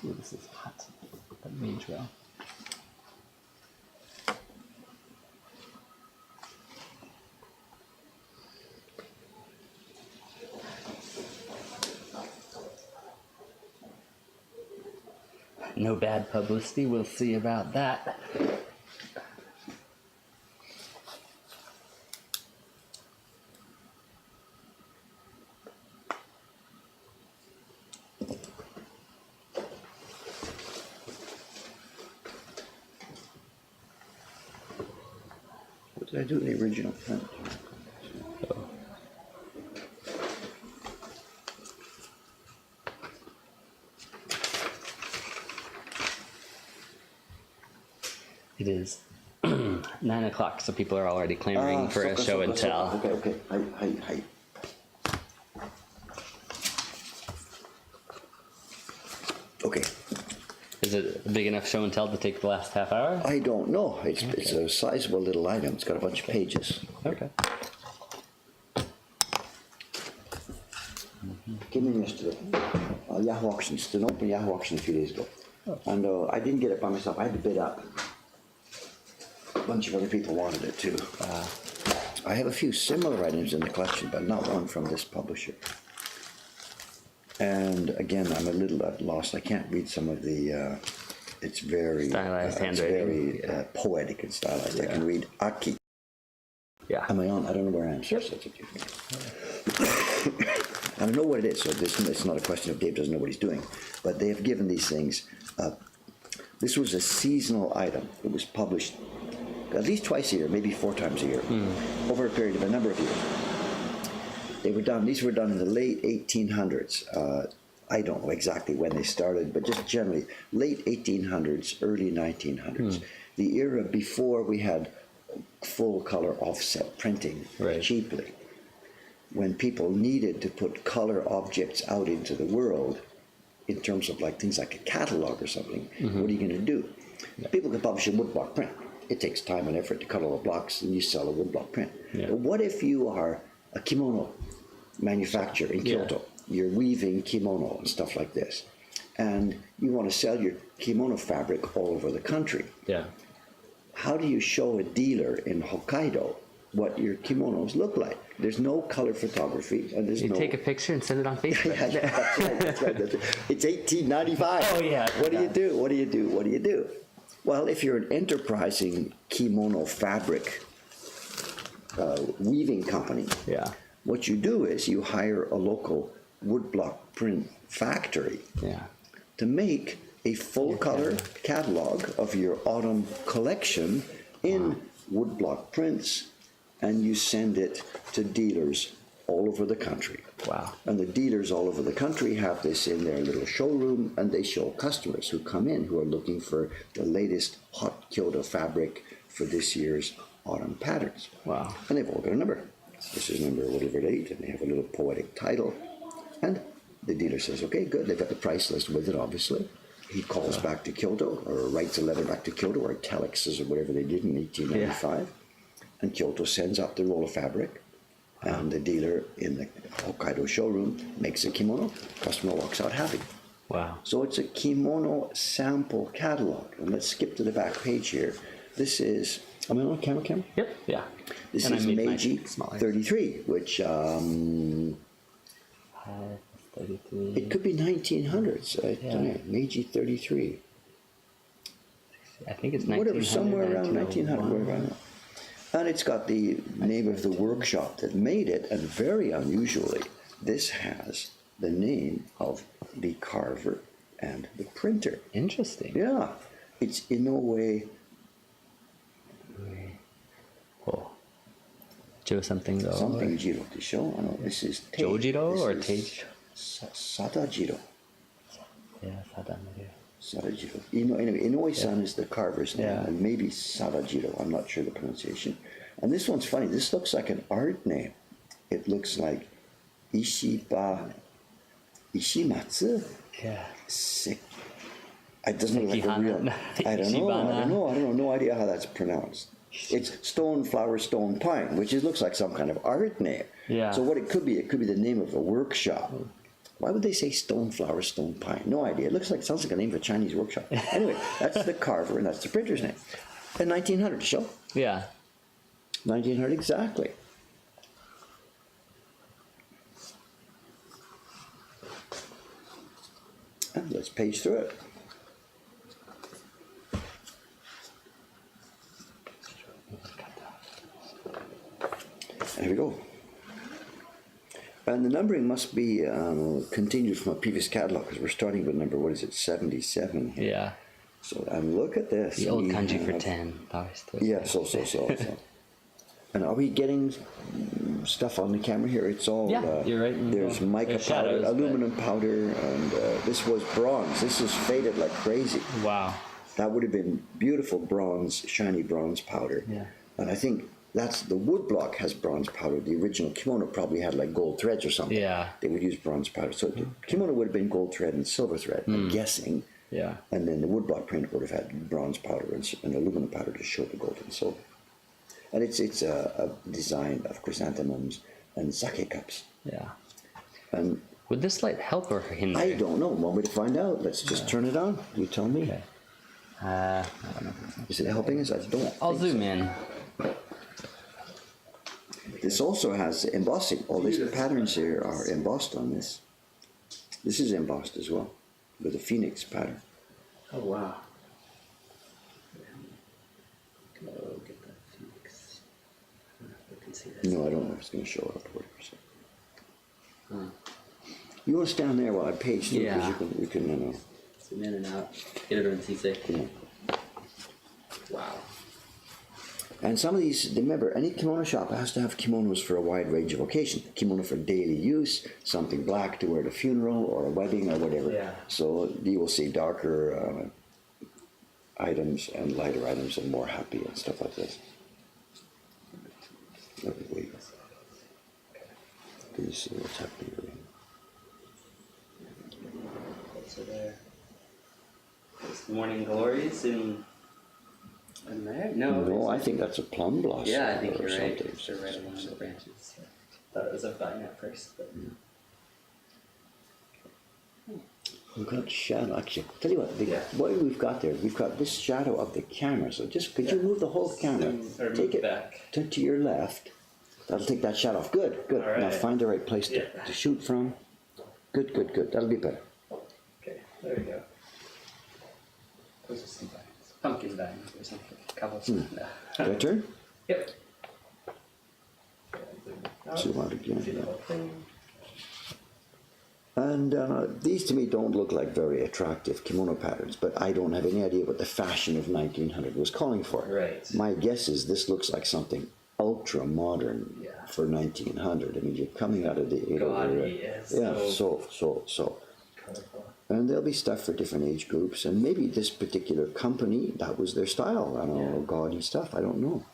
Ooh, this is hot. That means well. No bad publicity. We'll see about that. What did I do in the original print? It is 9 o'clock, so people are already clamoring for a show and tell. Okay. Hi. Okay. Is it a big enough show and tell to take the last half hour? I don't know. It's a sizable little item. It's got a bunch of pages. Okay. Came in yesterday. Yahoo Auctions. It's an open Yahoo Auction a few days ago. And I didn't get it by myself. I had to bid up. A bunch of other people wanted it too. I have a few similar items in the collection, but not one from this publisher. And again, I'm a little at loss. I can't read some of the. It's very stylized handwriting. It's very poetic and stylized. I can read Aki. Yeah. Am I on? I don't know where I am. Sure. I don't know what it is, so it's not a question of Dave doesn't know what he's doing. But they have given these things. This was a seasonal item. It was published at least twice a year, maybe 4 times a year, over a period of a number of years. These were done in the late 1800s. I don't know exactly when they started, but just generally, late 1800s, early 1900s. The era before we had full color offset printing cheaply. When people needed to put color objects out into the world, in terms of like things like a catalog or something, what are you going to do? People can publish a woodblock print. It takes time and effort to cut all the blocks, and you sell a woodblock print. But what if you are a kimono manufacturer in Kyoto? You're weaving kimono and stuff like this, and you want to sell your kimono fabric all over the country. How do you show a dealer in Hokkaido what your kimonos look like? There's no color photography, and there's no... take a picture and send it on Facebook. That's right. It's 1895. Oh yeah. What do you do? Well, if you're an enterprising kimono fabric weaving company, what you do is you hire a local woodblock print factory to make a full color catalog of your autumn collection in woodblock prints, and you send it to dealers all over the country. And the dealers all over the country have this in their little showroom, and they show customers who come in who are looking for the latest hot Kyoto fabric for this year's autumn patterns. And they've all got a number. This is number whatever date, and they have a little poetic title. And the dealer says, okay, good. They've got the price list with it, obviously. He calls back to Kyoto, or writes a letter back to Kyoto, or telexes, or whatever they did in 1895. And Kyoto sends up the roll of fabric, and the dealer in the Hokkaido showroom makes a kimono. Customer walks out happy. Wow. So it's a kimono sample catalog. And let's skip to the back page here. This is, am I on camera? Yep. Yeah. This And I is made mine Meiji smaller. 33, which 33. it could be 1900s. I Yeah. don't know. Meiji 33. I think it's 1900. Whatever, somewhere around 1900. 1901. Whatever, I know. And it's got the name of the workshop that made it, and very unusually, this has the name of the carver and the printer. Interesting. Yeah, it's in no way. Oh. Joe something though. Something Jiro to show. I know this is Jojiro this or is Teiji? Sadajiro. Yeah, Sadamari. Sadajiro. Anyway, Inoue-san is the carver's name, Yeah. and maybe Sadajiro. I'm not sure the pronunciation. And this one's funny. This looks like an art name. It looks like Ishimatsu. Yeah. Sick. It doesn't look like a Sekihana. real. I don't know. Ishibana. No idea how that's pronounced. It's stone flower, stone pine, which looks like some kind of art name. Yeah. So what it could be the name of a workshop. Why would they say stone flower, stone pine? No idea. It looks like sounds like a name for a Chinese workshop. Anyway, that's the carver and that's the printer's name. And 1900, show. Yeah. 1900 exactly. And let's page through it. There we go. And the numbering must be continued from a previous catalog because we're starting with number, 77 here. Yeah. So, and look at this. The old We kanji for have- 10. Yeah, so. And are we getting stuff on the camera here? It's all, Yeah, you're right. There's mica There's powder, shadows, but- aluminum powder, and this was bronze. This is faded like crazy. Wow. That would have been beautiful bronze, shiny bronze powder. Yeah. And I think that's the wood block has bronze powder. The original kimono probably had like gold threads or something. Yeah. They would use bronze powder. So the kimono would have been gold thread and silver thread, I'm guessing. Yeah. And then the wood block print would have had bronze powder and aluminum powder to show the gold and silver. And it's a design of chrysanthemums and sake cups. Yeah. And Would this light help or hinder? I don't know. Want me to find out? Let's just turn it on. You tell me. Okay. I don't know. Is it helping us? I don't. I'll think zoom so. in. This also has embossing. All these patterns here are embossed on this. This is embossed as well with a phoenix pattern. Oh, wow. Go get that Phoenix. I don't know if we can see this. No, I don't know if it's going to show up. Whatever. So. Huh. You want to stand there while I page through? Yeah. Because you can Zoom in and out. Get everyone to see. yeah. Wow. And some of these, remember, any kimono shop has to have kimonos for a wide range of occasions. Kimono for daily use, something black to wear at a funeral or a wedding or whatever. Yeah. So you will see darker items and lighter items and more happy and stuff like this. Wait. Can you see what's happening here? So there. There's morning glories in there? No, I think that's a plum blossom. Yeah, I think or you're right. something. They're right along the branches. Thought it was a vine at first, but We've got shadow. Actually, tell you what, Yeah. what we've got there, we've got this shadow of the camera. So just, could you move the whole camera? Zoom or Take move it back. to your left. That'll take that shadow off. Good. All Now right. find the right place Yeah. to shoot from. Good. That'll be better. okay, there we go. Those are some vines. Pumpkin vines or something. Couple of Your turn? Yep. Zoom out again. See the whole thing. And these to me don't look like very attractive kimono patterns, but I don't have any idea what the fashion of 1900 was calling for. Right. My guess is this looks like something ultra modern Yeah. for 1900. I mean, you're coming out of the Gaudy, yes. yeah, So so. colorful. And there'll be stuff for different age groups, and maybe this particular company, that was their style. I don't know, Yeah. gaudy stuff. I don't know.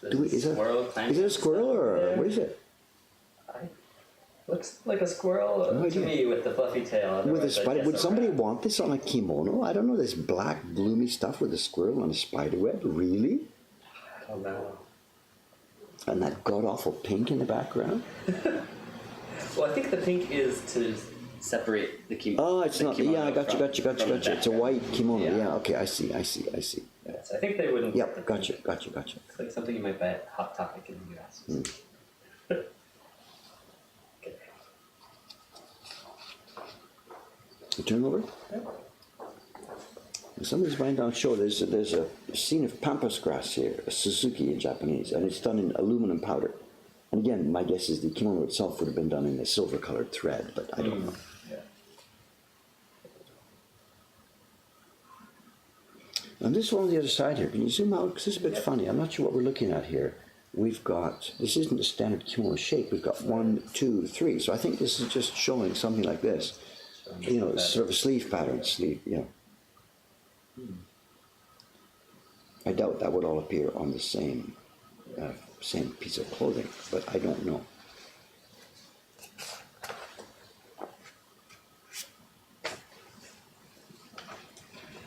There's a squirrel climbing Is it a squirrel or there. what is it? Looks like a squirrel No to idea. me with the fluffy tail. With a Otherwise, I'd spider, guess would a somebody rat. want this on a kimono? I don't know. This black, bloomy stuff with a squirrel on a spider web, really? I don't know. And that god awful pink in the background. Well, I think the pink is to separate the kimono. Oh, it's not. Yeah, I got you. It's a white kimono. Yeah. Yeah. Okay, I see. Yeah, so I think they wouldn't. Yep, gotcha. It's like something you might buy at Hot Topic in the US. Okay. You turn over. Yep. Somebody's buying down show. There's a scene of pampas grass here, a Suzuki in Japanese, and it's done in aluminum powder. And again, my guess is the kimono itself would have been done in a silver-colored thread, but I don't know. Yeah. And this one on the other side here, can you zoom out? Because this is a bit funny. I'm not sure what we're looking at here. We've got, this isn't a standard kimono shape. We've got 1, 2, 3. So I think this is just showing something like this. You know, sort of a sleeve pattern, yeah. I doubt that would all appear on the same piece of clothing, but I don't know.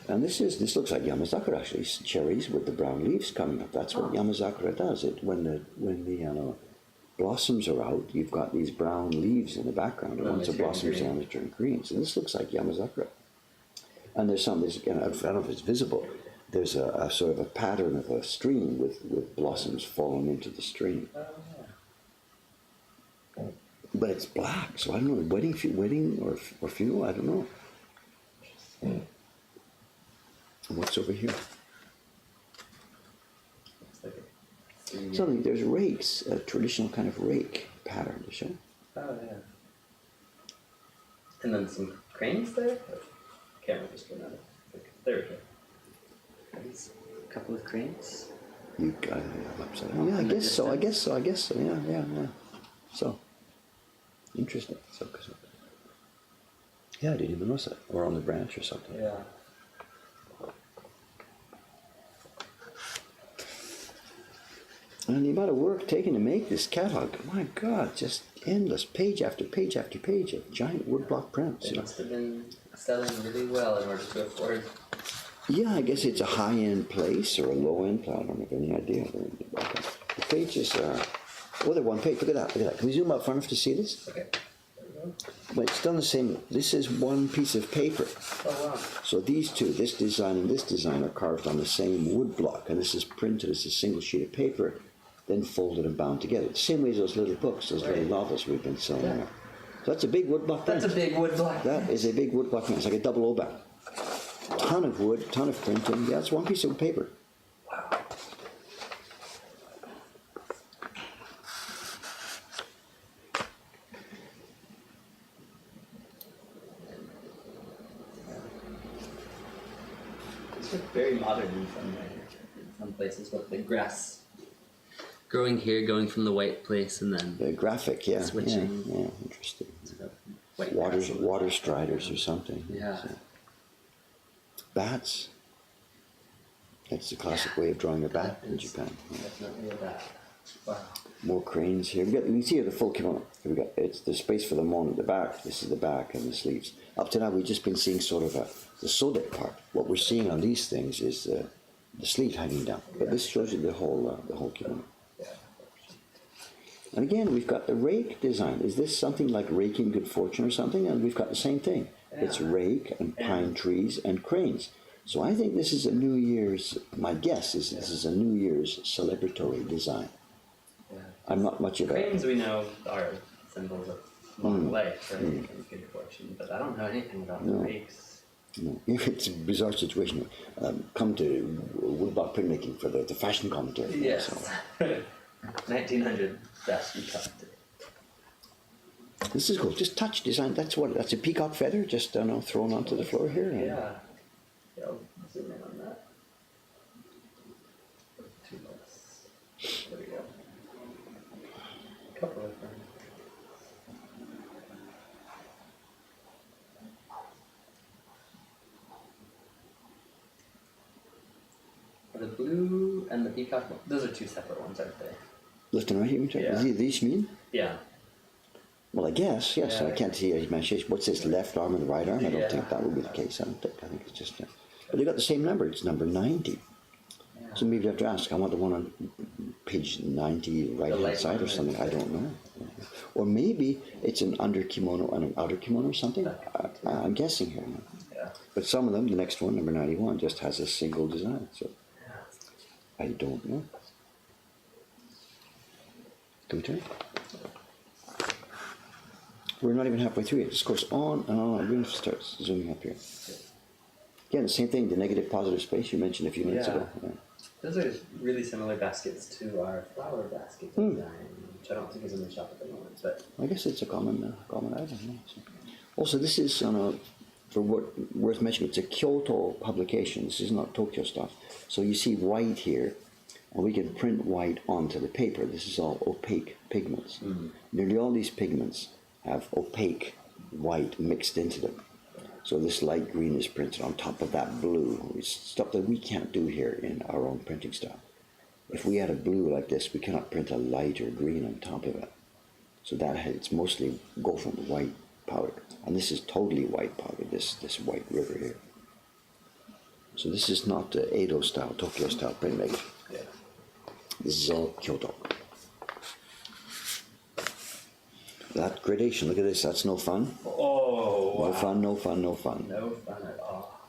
And this looks like Yamazakura actually, cherries with the brown leaves coming up. That's what Yamazakura does. When the blossoms are out, you've got these brown leaves in the background, and once the blossoms are on, they turn green. So this looks like Yamazakura. And there's again, I don't know if it's visible, there's a sort of a pattern of a stream with blossoms falling into the stream. But it's black, so I don't know, wedding or funeral, I don't know. And what's over here? Something, there's rakes, a traditional kind of rake pattern to show. Oh, yeah. And then some cranes there? Camera just went out. There we go. Cranes. A couple of cranes. You got it upside down. Yeah, I guess so. Yeah. So, interesting. So. Yeah, I didn't even notice that. Or on the branch or something. Yeah. And the amount of work taken to make this catalog, my God, just endless, page after page after page of giant woodblock prints. It must have been selling really well in order to afford. Yeah, I guess it's a high-end place or a low-end place. I don't have any idea. The pages are, they're one page. Look at that. Can we zoom out far enough to see this? Okay. But it's done the same. This is one piece of paper. Oh, wow. So these two, this design and this design, are carved on the same wood block, and this is printed as a single sheet of paper, then folded and bound together. The same way as those little books, those little novels we've been selling. Yeah. So that's a big wood block print. That's a big wood block. That is a big wood block print. It's like a double O back. Ton of wood, ton of printing. Yeah, it's one piece of paper. Wow. It's very modern in some places, with the grass growing here, going from the white place, and then the graphic, yeah, switching. Yeah, interesting. Water striders or something. Yeah. So. Bats. That's the classic way of drawing a bat in Japan. Definitely a bat. Wow. More cranes here. You can see here the full kimono. Here we got the space for the mon at the back. This is the back and the sleeves. Up to now, we've just been seeing sort of the sodek part. What we're seeing on these things is the sleeve hanging down. But this shows you the whole kimono. And again, we've got the rake design. Is this something like raking good fortune or something? And we've got the same thing. Yeah. It's rake and pine trees and cranes. So I think this is a New Year's, my guess is this is a New Year's celebratory design. Yeah. I'm not much of a... Cranes we know are symbols of long life, right? And good fortune, but I don't know anything about the rakes. No, it's a bizarre situation. Come to woodblock printmaking for the fashion commentary. Yes. So. 1900 best you cut. This is cool. Just touch design. That's a peacock feather just thrown onto the floor here. Yeah. Yeah, I'll zoom in on that. Too less. There we go. A couple of them. The blue and the peacock one, those are two separate ones, aren't they? Left and right, you mean? Yeah. These mean? Yeah. Well, I guess, yes. Yeah. I can't see a manifestation. What's this, left arm and the right arm? I don't think that would be the case. I think it's just... but they got the same number. It's number 90. Yeah. So maybe you have to ask, I want the one on page 90 right-hand side or something. I don't know. Or maybe it's an under kimono and an outer kimono or something. I'm guessing here. Yeah. But some of them, the next one, number 91, just has a single design. So I don't know. Can we turn? We're not even halfway through yet. This goes on and on. We're going to start zooming up here. Again, the same thing, the negative positive space you mentioned a few minutes ago. Yeah. Those are really similar baskets to our flower basket design, which I don't think is in the shop at the moment. But I guess it's a common item. Yeah. So. Also, this is for what worth mentioning. It's a Kyoto publication. This is not Tokyo stuff. So you see white here, and we can print white onto the paper. This is all opaque pigments. Nearly all these pigments have opaque white mixed into them. So this light green is printed on top of that blue. It's stuff that we can't do here in our own printing style. If we had a blue like this, we cannot print a lighter green on top of it. So it's mostly go from white powder. And this is totally white powder, this white river here. So this is not Edo style, Tokyo style printmaking. Yeah. This is all Kyoto. That gradation, look at this, that's no fun. Oh, wow. No fun, no fun, no fun. No fun at all.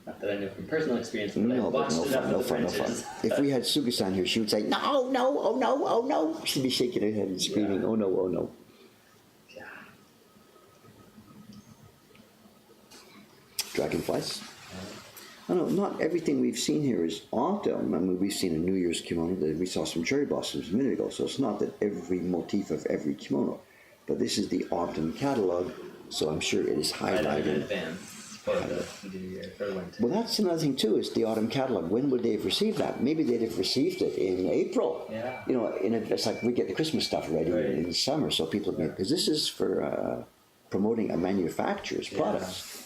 not that I know from personal experience, but No, I've but watched no enough fun, no of the fun, no fun. printers. If we had Suga-san here, she would say, no, no, oh no, oh no. She'd be shaking her head and screaming, Yeah. oh no, oh no. Yeah. Dragonflies. I know, not everything we've seen here is autumn. I mean, we've seen a New Year's kimono, we saw some cherry blossoms a minute ago, so it's not that every motif of every kimono, but this is the autumn catalog, so I'm sure it is Right in highlighted. advance for the New Year, for winter. Well, that's another thing too, is the autumn catalog. When would they have received that? Maybe they'd have received it in April. Yeah. You know, it's like we get the Christmas stuff ready Right. in the summer, so people, because this is for promoting a manufacturer's products.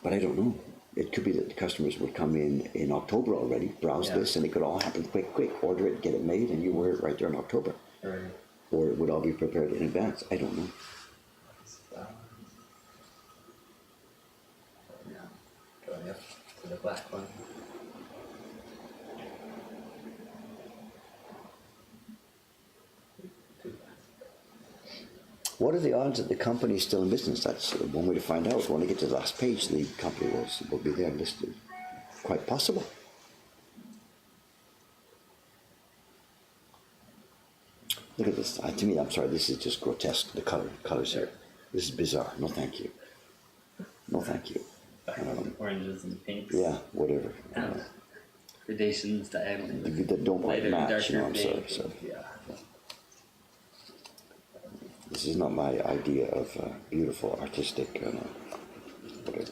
But I don't know. It could be that the customers would come in October already, browse this, and it could all happen quick, order it, get it made, and you wear it right there in October. Right. Or it would all be prepared in advance. I don't know. Yeah. Going up to the black one. What are the odds that the company is still in business? That's one way to find out. When I get to the last page, the company will be there listed. Quite possible. Look at this. To me, I'm sorry, this is just grotesque. The colors here. This is bizarre. No, thank you. No, thank you. Oranges and pinks. Yeah, whatever. And gradations diagonally. That don't quite Lighter, match. You know, darker I'm sorry. pink. So Yeah. this is not my idea of beautiful, artistic, whatever.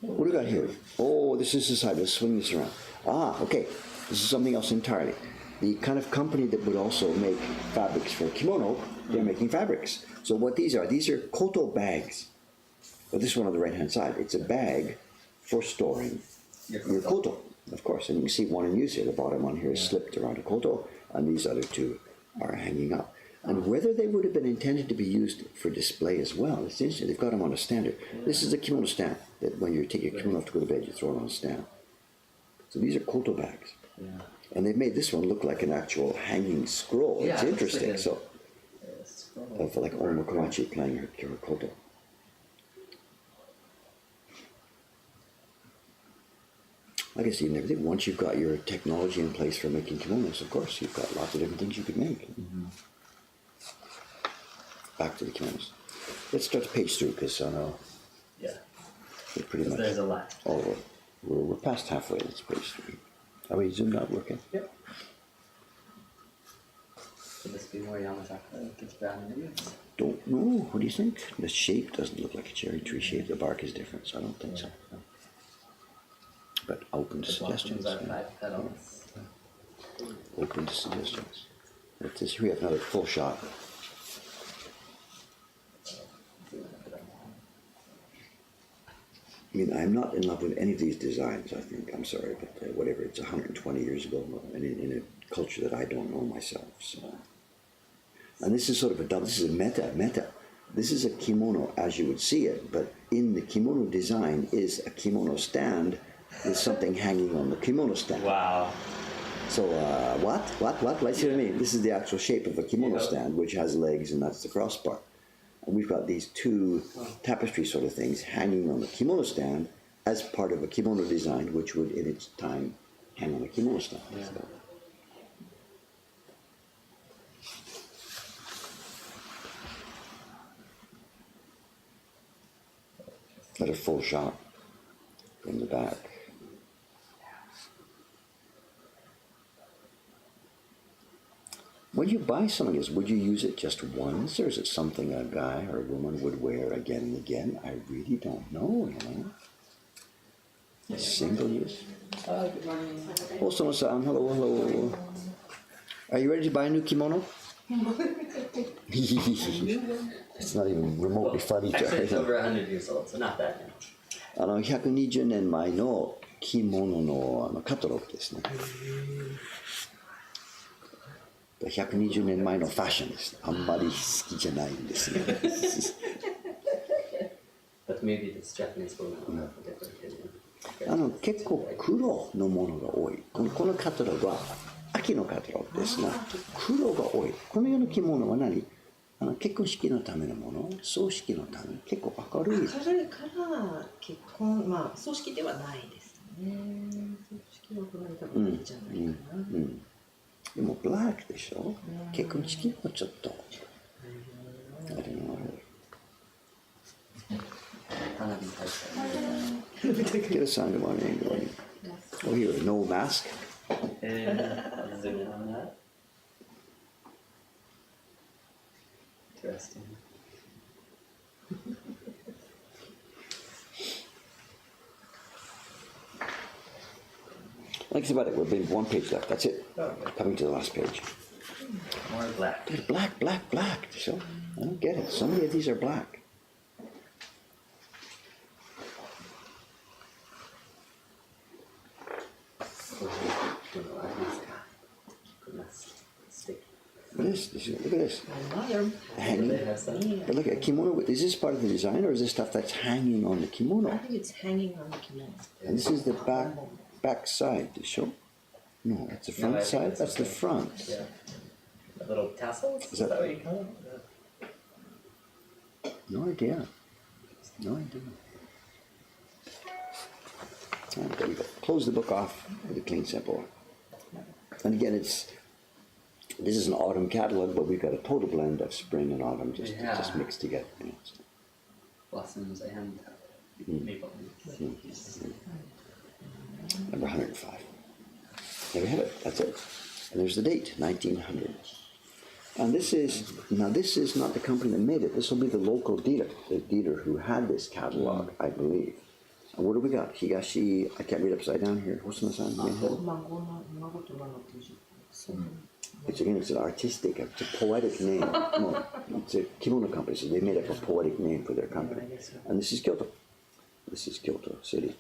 What do we got here? Oh, this is the side. Let's swing this around. Ah, okay. This is something else entirely. The kind of company that would also make fabrics for kimono, they're making fabrics. So what these are koto bags. Well, this one on the right-hand side, it's a bag for storing your koto, of course. And you can see one in use here. The bottom one here is slipped around a koto, and these other two are hanging up. And whether they would have been intended to be used for display as well, it's interesting. They've got them on a stand. This is a kimono stand, that when you take your kimono off to go to bed, you throw it on a stand. So these are koto bags. Yeah. And they've made this one look like an actual hanging scroll. Yeah, It's it looks interesting. like a- So, of like Oma Komachi playing her koto. Like I say, and everything. Once you've got your technology in place for making kimonos, of course, you've got lots of different things you could make. Back to the kimonos. Let's start to page through because I know Yeah. we're pretty 'Cause much there's a lot. all over. We're past halfway. Let's page through. Are we zoomed out? Working? Yep. Could this be more Yamasaka? Like it's brown leaves? Don't know. What do you think? The shape doesn't look like a cherry tree shape. The bark is different, so I don't think so. But open to The suggestions. blossoms are Yeah. 5 petals. Open to suggestions. Let's just, here we have another full shot. I mean, I'm not in love with any of these designs, I think. I'm sorry, but whatever. It's 120 years ago and in a culture that I don't know myself. So. And this is sort of this is a meta. This is a kimono as you would see it, but in the kimono design is a kimono stand with something hanging on the kimono stand. Wow. So what? Let's hear me. This is the actual shape of a kimono stand, which has legs, and that's the crossbar. And we've got these two tapestry sort of things hanging on the kimono stand as part of a kimono design, which would, in its time, hang on a kimono stand. Yeah. So. Got a full shot from the back. When you buy something like this, would you use it just once, or is it something a guy or a woman would wear again and again? I really don't know, Single use. Good morning. Oh, sono-san, hello. Are you ready to buy a new kimono? It's not even remotely funny. Actually, it's over 100 years old, so not that new. 120年前の着物のカタログですね。120年前のファッションです。あんまり好きじゃないんですね。But maybe this Japanese woman will have a different opinion. 結構黒のものが多い。このカタログは秋のカタログですが、黒が多い。このような着物は何？結婚式のためのもの、葬式のため、結構明るい。明るいから結婚、まあ葬式ではないですね。葬式はこれ多分いいんじゃないかな。でもブラックでしょ。結婚式もちょっと。I don't know. Get a sign of one angle. Oh, here, no mask. Zoom in on that. Interesting. Like about it, we've been one page left. That's it. Coming to the last page. More black. There's black. So I don't get it. So many of these are black. Look at this. Look at this. Hanging. But look at kimono. Is this part of the design, or is this stuff that's hanging on the I kimono? think it's hanging on the kimono. And this is the back side to show. No, that's the front side. That's the front. Yeah. The little tassels? Is that- that what you call it? No idea. No idea. There we go. Close the book off with a clean simple. And again, this is an autumn catalog, but we've got a total blend of spring and autumn just mixed together. So. Blossoms and maple leaves. Number 105. There we have it. That's it. And there's the date, 1900. And this is not the company that made it. This will be the local dealer, the dealer who had this catalog, I believe. And what do we got? Higashi, I can't read upside down here. Hosono-san, it's an artistic, it's a poetic name. No, it's a kimono company, so they made up a poetic name for their company. And this is Kyoto. This is Kyoto City.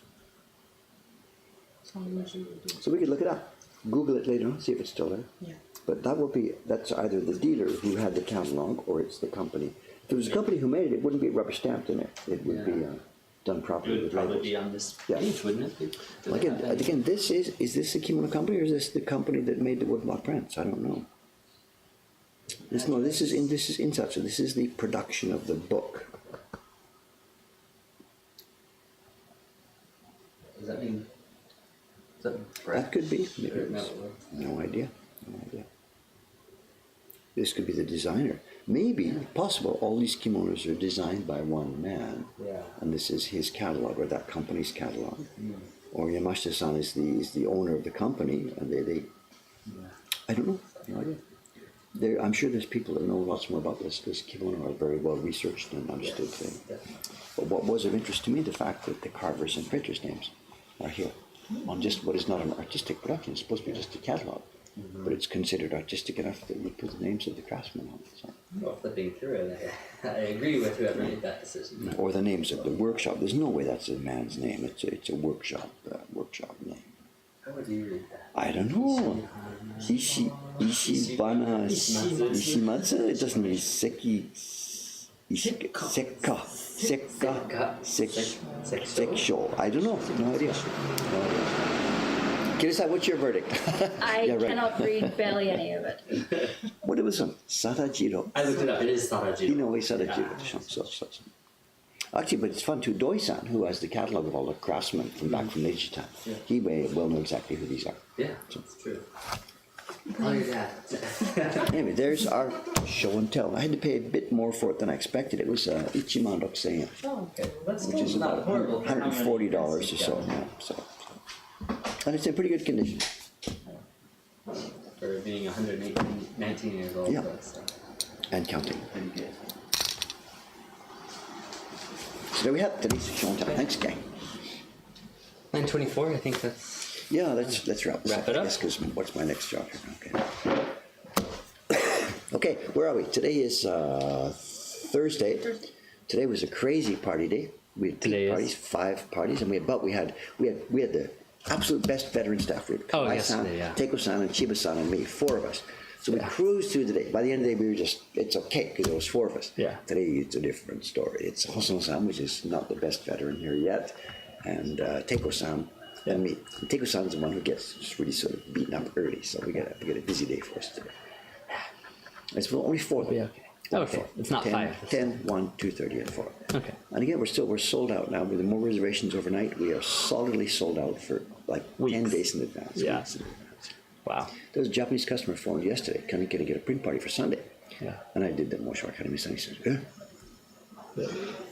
So we could look it up. Google it later on, see if it's still there. Yeah. But that's either the dealer who had the catalog or it's the company. If it was a company who made it, it wouldn't be rubber stamped in it. It would be done It properly would with probably labels. be on this Yeah. page, wouldn't it? Again, is this the kimono company or is this the company that made the woodblock prints? I don't know. This is inside. So this is the production of the book. Does that mean? Is that That could be. Maybe Or it was- metal? No idea. This could be the designer. Maybe, possible, all these kimonos are designed by one man. Yeah. And this is his catalog or that company's catalog. Or Yamashita-san is the owner of the company and they I don't know. No idea. I'm sure there's people that know lots more about this because kimono are a very well researched and understood thing. But what was of interest to me, the fact that the carvers and printers' names are here on just what is not an artistic production. It's supposed to be just a catalog, but it's considered artistic enough that you put the names of the craftsmen on it. So. Well, flipping through it, I agree with whoever made that decision. Or the names of the workshop. There's no way that's a man's name. It's a workshop name. How would you read that? I don't know. Ishimatsu. It doesn't mean Sekka. Seksho. I don't know. No idea. Kira-san, what's your verdict? I Yeah, right. cannot read barely any of it. What was it? Sarajiro. I looked it up. It is Sarajiro. Sarajiro. So. Actually, but it's fun too. Doi-san, who has the catalog of all the craftsmen from back from Meiji time, he may well know exactly who these are. Yeah, that's true. Oh, your dad. Anyway, there's our show and tell. I had to pay a bit more for it than I expected. It was Ichiman Rokusen, Oh, okay. Well, that's which is about $140 or so. Yeah, so. And it's in pretty good condition. For being 19 years old. Yeah. That's And counting. pretty good. So there we have today's show and tell. Thanks, gang. 9:24. I think that's. Yeah, let's wrap this Wrap it I up? guess, 'cause what's my next job here? Okay. Okay, where are we? Today is Thursday. Today was a crazy party day. We had Today is. parties, 5 parties, and we had the absolute best veteran staff. We had Oh, Kawai-san, yesterday, yeah. Teiko-san, and Chiba-san, and me, 4 of us. So we cruised through the day. By the end of the day, we were just, it's okay, because there was 4 of us. Yeah. Today, it's a different story. It's Hosono-san, which is not the best veteran here yet, and Teiko-san, and me. And Teiko-san is the one who gets just really sort of beaten up early, so we got a busy day for us today. It's only 4 though. Yeah, okay. Only Okay, 4. it's not 10, 5. 10, 1, 2:30, and 4. Okay. And again, we're sold out now. With more reservations overnight, we are solidly sold out for like 10 Weeks. days in advance. Yeah. Weeks in advance. Wow. There was a Japanese customer phoned yesterday, can I get a print party for Sunday? Yeah. And I did that more short. He said,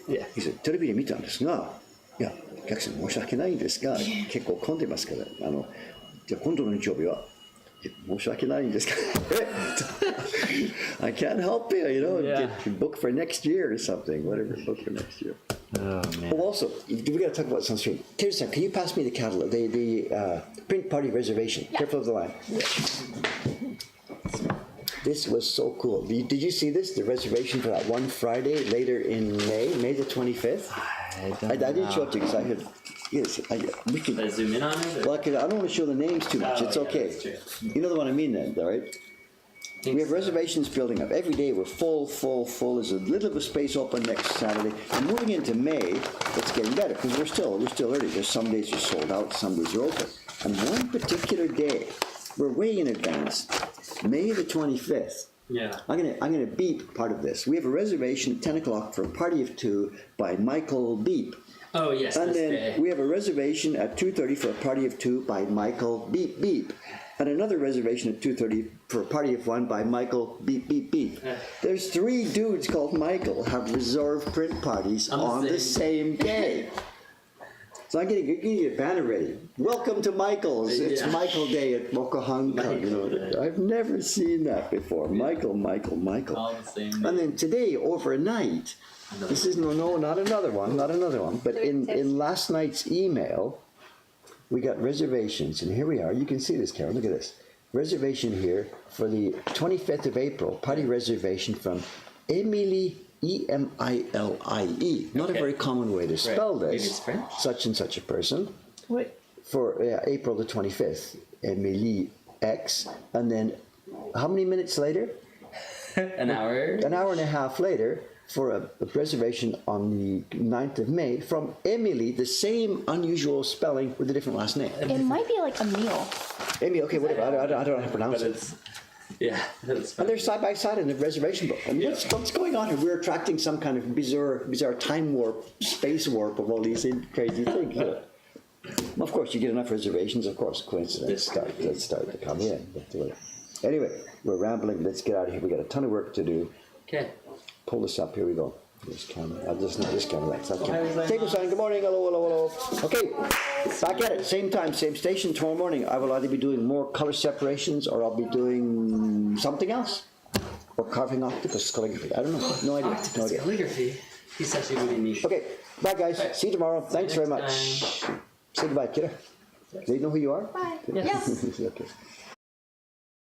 Yeah. he said, テレビで見たんですが、いや、お客さん申し訳ないんですが、結構混んでますから、じゃあ今度の日曜日は、申し訳ないんですかI can't help you, Yeah. book for next year or something, whatever, book for next year. Oh man. Oh, also, we got to talk about sunscreen. Teresa, can you pass me the catalog, the print party reservation? Careful of the line. This was so cool. Did you see this? The reservation for that one Friday later in May the 25th? I didn't show it to you because I had. Yes, we Should I can. zoom in on it? Well, I don't want to show the names too much. Oh, It's yeah, okay. that's true. You know the one I mean, then, all right? We have reservations building up. Every day we're full. There's a little bit of space open next Saturday. And moving into May, it's getting better because we're still early. There's some days are sold out, some days are open. And one particular day, we're way in advance, May the 25th. Yeah. I'm gonna beep part of this. We have a reservation at 10 o'clock for a party of 2 by Michael Beep. Oh, yes. And this then day. we have a reservation at 2:30 for a party of 2 by Michael Beep Beep. And another reservation at 2:30 for a party of 1 by Michael Beep Beep Beep. There's 3 dudes called Michael have reserved print parties on the same day. So I'm getting a banner ready. Welcome to Michael's. It's Yeah. Michael Day at Mokuhanka. I've never seen that before. Michael. All the same. And then today, overnight, this is not another one, but in last night's email, we got reservations, and here we are. You can see this, Karen, look at this. Reservation here for the 25th of April, party reservation from Emily, Emilie. Not a Okay. very common way to spell Maybe this. it's French? Such and such a person. Wait. For April the 25th, Emily X, and then how many minutes later? An hour. An hour and a half later, for a reservation on the 9th of May from Emily, the same unusual spelling with a different last name. It might be like a meal. Emily, okay, whatever, I don't know how to pronounce But it. it's. Yeah. It's And they're side by side in the reservation book. And what's going on here? We're attracting some kind of bizarre time warp, space warp of all these crazy things. Of course, you get enough reservations, of course, coincidence start to come in. But anyway, we're rambling. Let's get out of here. We got a ton of work to do. Okay. Pull this up. Here we go. This camera. I'll just need this camera. That's that camera. Take us on. Good morning. Hello. Okay. Back at it. Same time, same station. Tomorrow morning, I will either be doing more color separations or I'll be doing something else. Or carving octopus calligraphy. I don't know. No idea. Octopus No idea. calligraphy. He's actually really neat. Okay. Bye, guys. Bye. See you tomorrow. Thanks very next much. Say goodbye, kiddo. Do you know who you are? Bye. Yes. Yes. Okay.